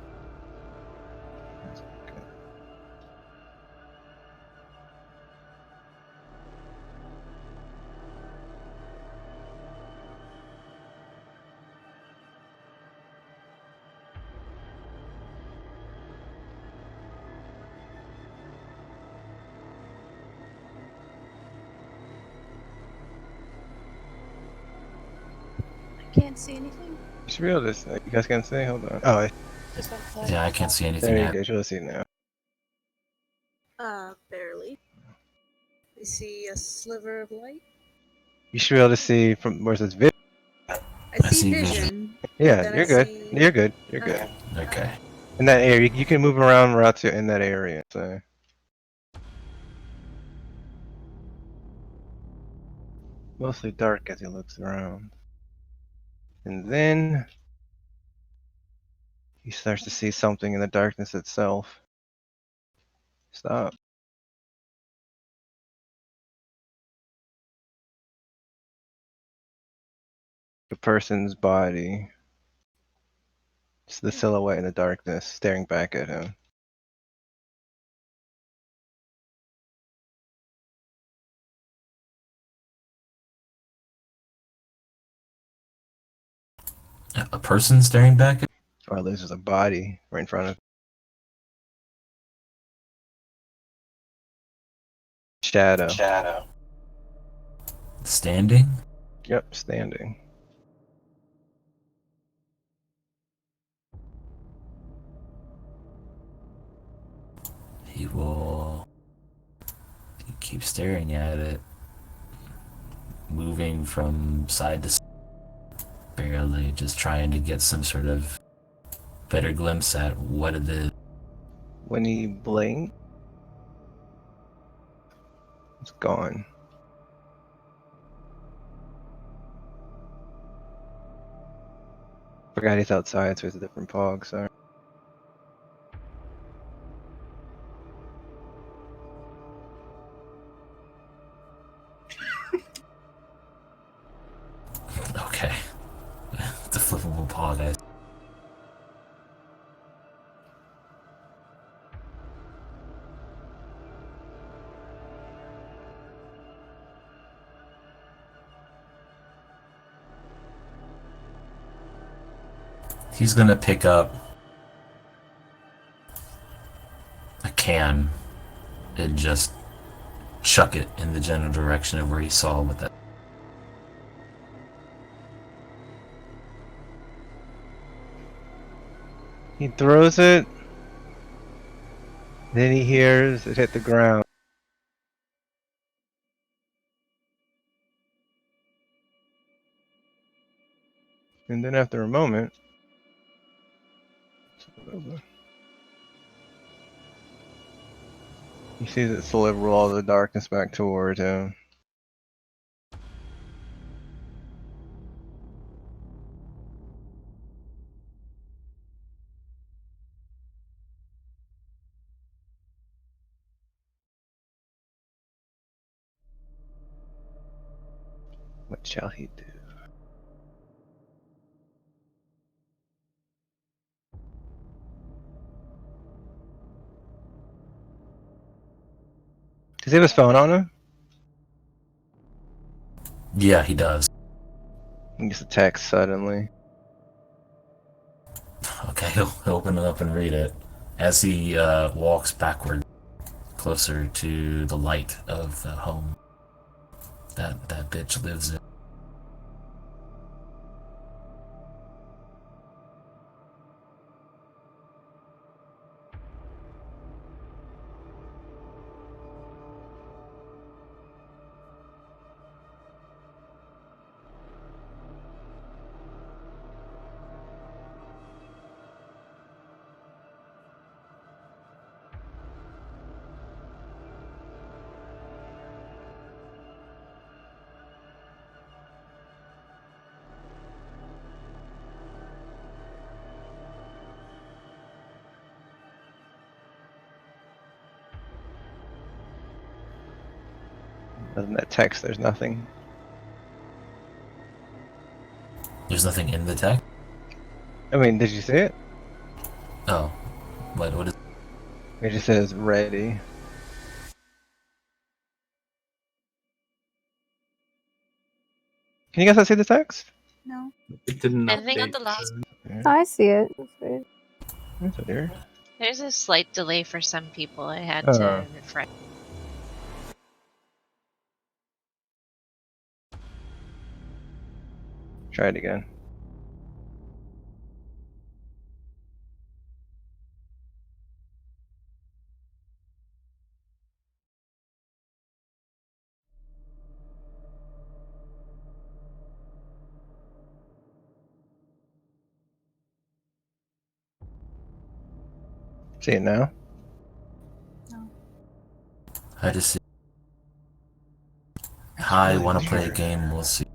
Can't see anything. You should be able to. You guys can't see. Hold on. Oh, Just one flag. Yeah, I can't see anything there you yet. go. You'll see now. Barely. We see a sliver of light. You should be able to see from where it says vision. I see vision. Yeah, Then you're I good. see- You're good. You're good. Okay. In that area, you can move around routes in that area. So. Mostly dark as he looks around. And then he starts to see something in the darkness itself. Stop. The person's body. It's the silhouette in the darkness staring back at him. A person staring back at... Or there's a body right in front of him. Shadow. Standing? Yep, standing. He will keep staring at it, moving from side to side, barely just trying to get some sort of better glimpse at what it is. When he blinked, it's gone. Forgot he's outside, so it's a different pog, sorry. Okay. It's a flippable paw, guys. He's gonna pick up a can and just chuck it in the general direction of where he saw with that. He throws it, then he hears it hit the ground. And then after a moment, he sees it slowly roll all the darkness back toward him. What shall he do? Does he have his phone on him? Yeah, he does. He gets a text suddenly. Okay, he'll open it up and read it as he walks backward closer to the light of the home that bitch lives in. Other than that text, there's nothing. There's nothing in the text? I mean, did you see it? Oh. What is... It just says ready. Can you guys not see the text? No. It didn't I think update. the last. I see it. That's weird. That's weird. There's a slight delay for some people. I had Oh. to refresh. Try it again. See it now? I just see... Hi, wanna play a game? We'll see.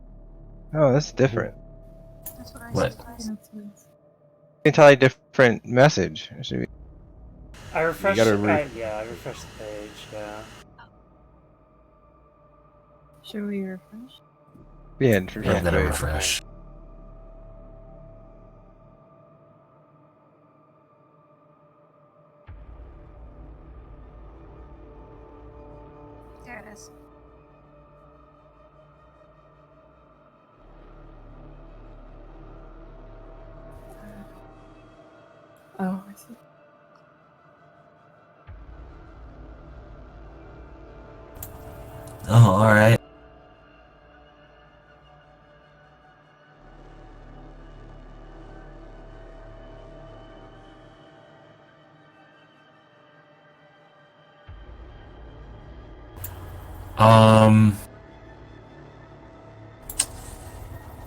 Oh, that's different. That's what I What? said. Entirely different message. It should be... I refreshed gotta I refreshed the page, yeah. Should we refresh? Yeah, I'm gonna refresh. There it is. Oh, I see. Oh, alright.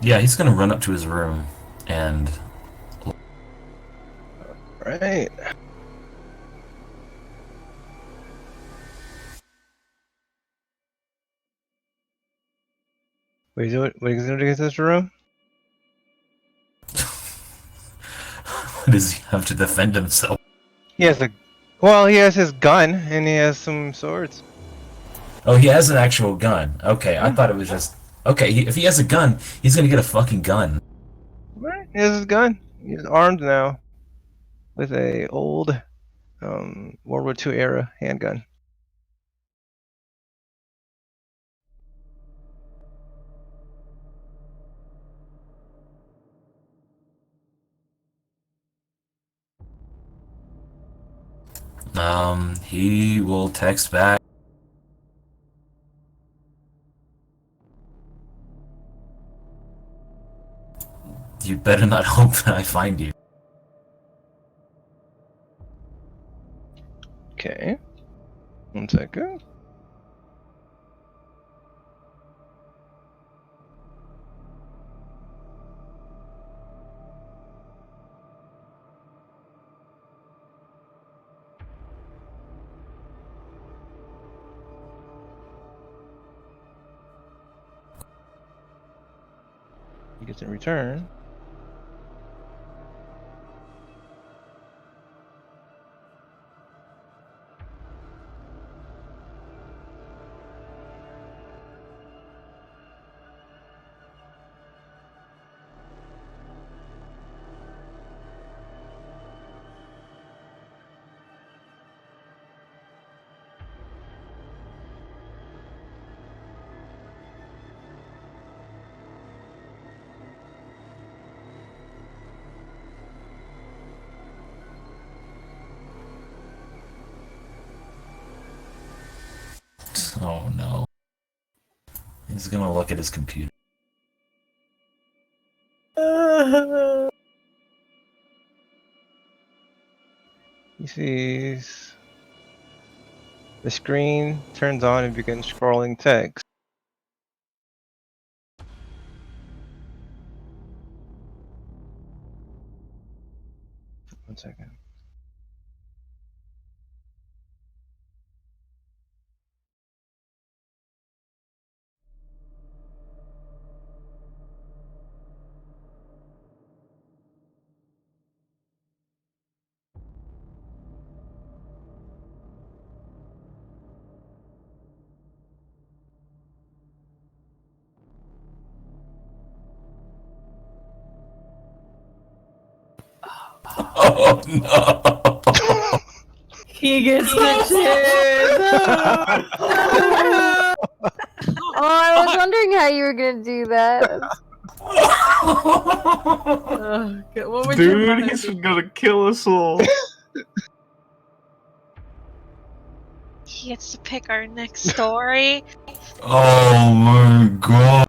Yeah, he's gonna run up to his room and... Right. What is he doing in this room? What does he have to defend himself? He has he has his gun and he has some swords. Oh, he has an actual gun. Okay, I thought it was just... Okay, if he has a gun, he's gonna get a fucking gun. Right. He has his gun. He's armed now with a old World War II era handgun. He will text back. You better not hope that I find you. Okay. 1 second. He gets in return. no. He's gonna look at his computer. He sees the screen turns on and begins scrolling text. One second. Oh no! He gets the chip! Oh, I was wondering how you were gonna do that. What would your Dude, mother he's do? gonna kill us all. He gets to pick our next story. Oh my god!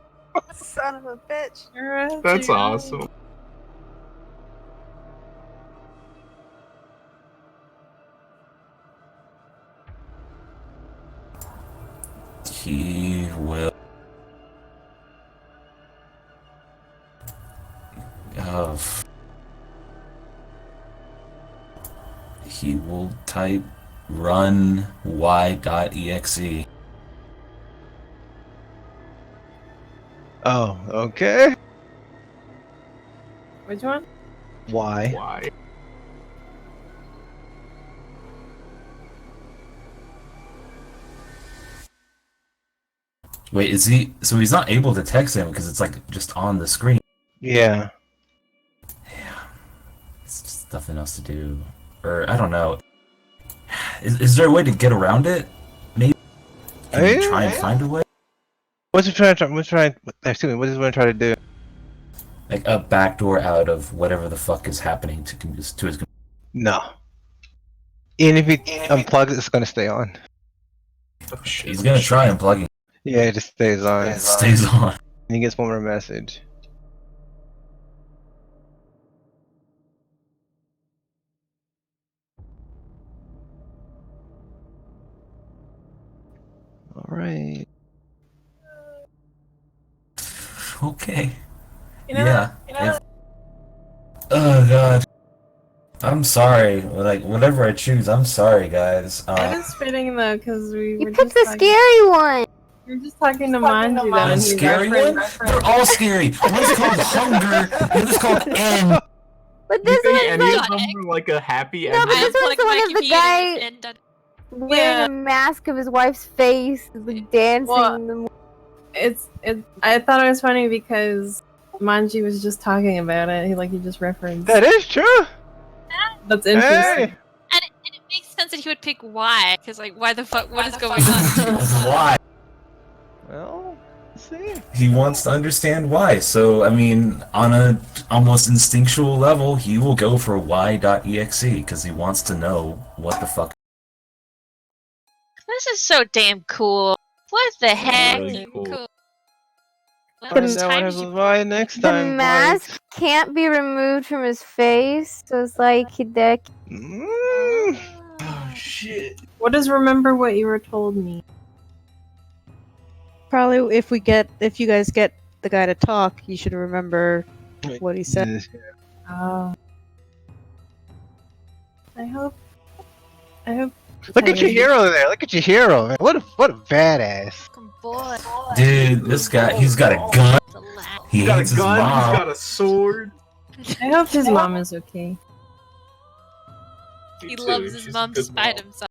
Son of a bitch. That's awesome. He will. He will type run y.exe. Oh, okay. Which one? Why? Why? Wait, is he? So he's not able to text him because it's like just on the screen. Yeah. It's just nothing else to do. Or I don't know. Is there a way to get around it? Maybe. Can we try and find a way? What's he trying to? Excuse me. What is he trying to do? Like a backdoor out of whatever the fuck is happening to his. No. And if he unplugs it, it's gonna stay on. Oh, shit. He's gonna try unplugging. Yeah, it just stays on. It stays on. And he gets one more message. All right. Okay. You know, Yeah. you know, Oh god. I'm sorry. Like whatever I choose, I'm sorry, guys. it is fitting though, because we were You picked just the scary one. We were just talking to Manji though, The and he scary one? referenced. They're all scary. One's called Hunger, the other's called N. But You this think one's any like, of them are like a happy no, but ending? this one's the one of the guy wearing Yeah. a mask of his wife's face, like dancing. Well, I thought it was funny because Manji was just talking about it. He just referenced. That is true. That's interesting. Hey. And it makes sense that he would pick Y, because, like, why the fuck? What is going on? Why? Well, let's see. He wants to understand why. So, I mean, on a almost instinctual level, he will go for y.exe because he wants to know what the fuck. This is so damn cool. What the heck? Really cool. Find out what happens with Y next The time. mask can't be removed from his face, so it's like Mm. Oh shit. What does remember what you were told me? Probably if you guys get the guy to talk, you should remember what he said. Oh. I hope. Look at your hero there. Look at your hero, man. What a badass. Boy. Dude, this guy, he's got a gun. He He's got a hates his gun, mom. he's got a sword. I hope his mom is okay. He Me too, loves his she's a mom good despite mom. himself.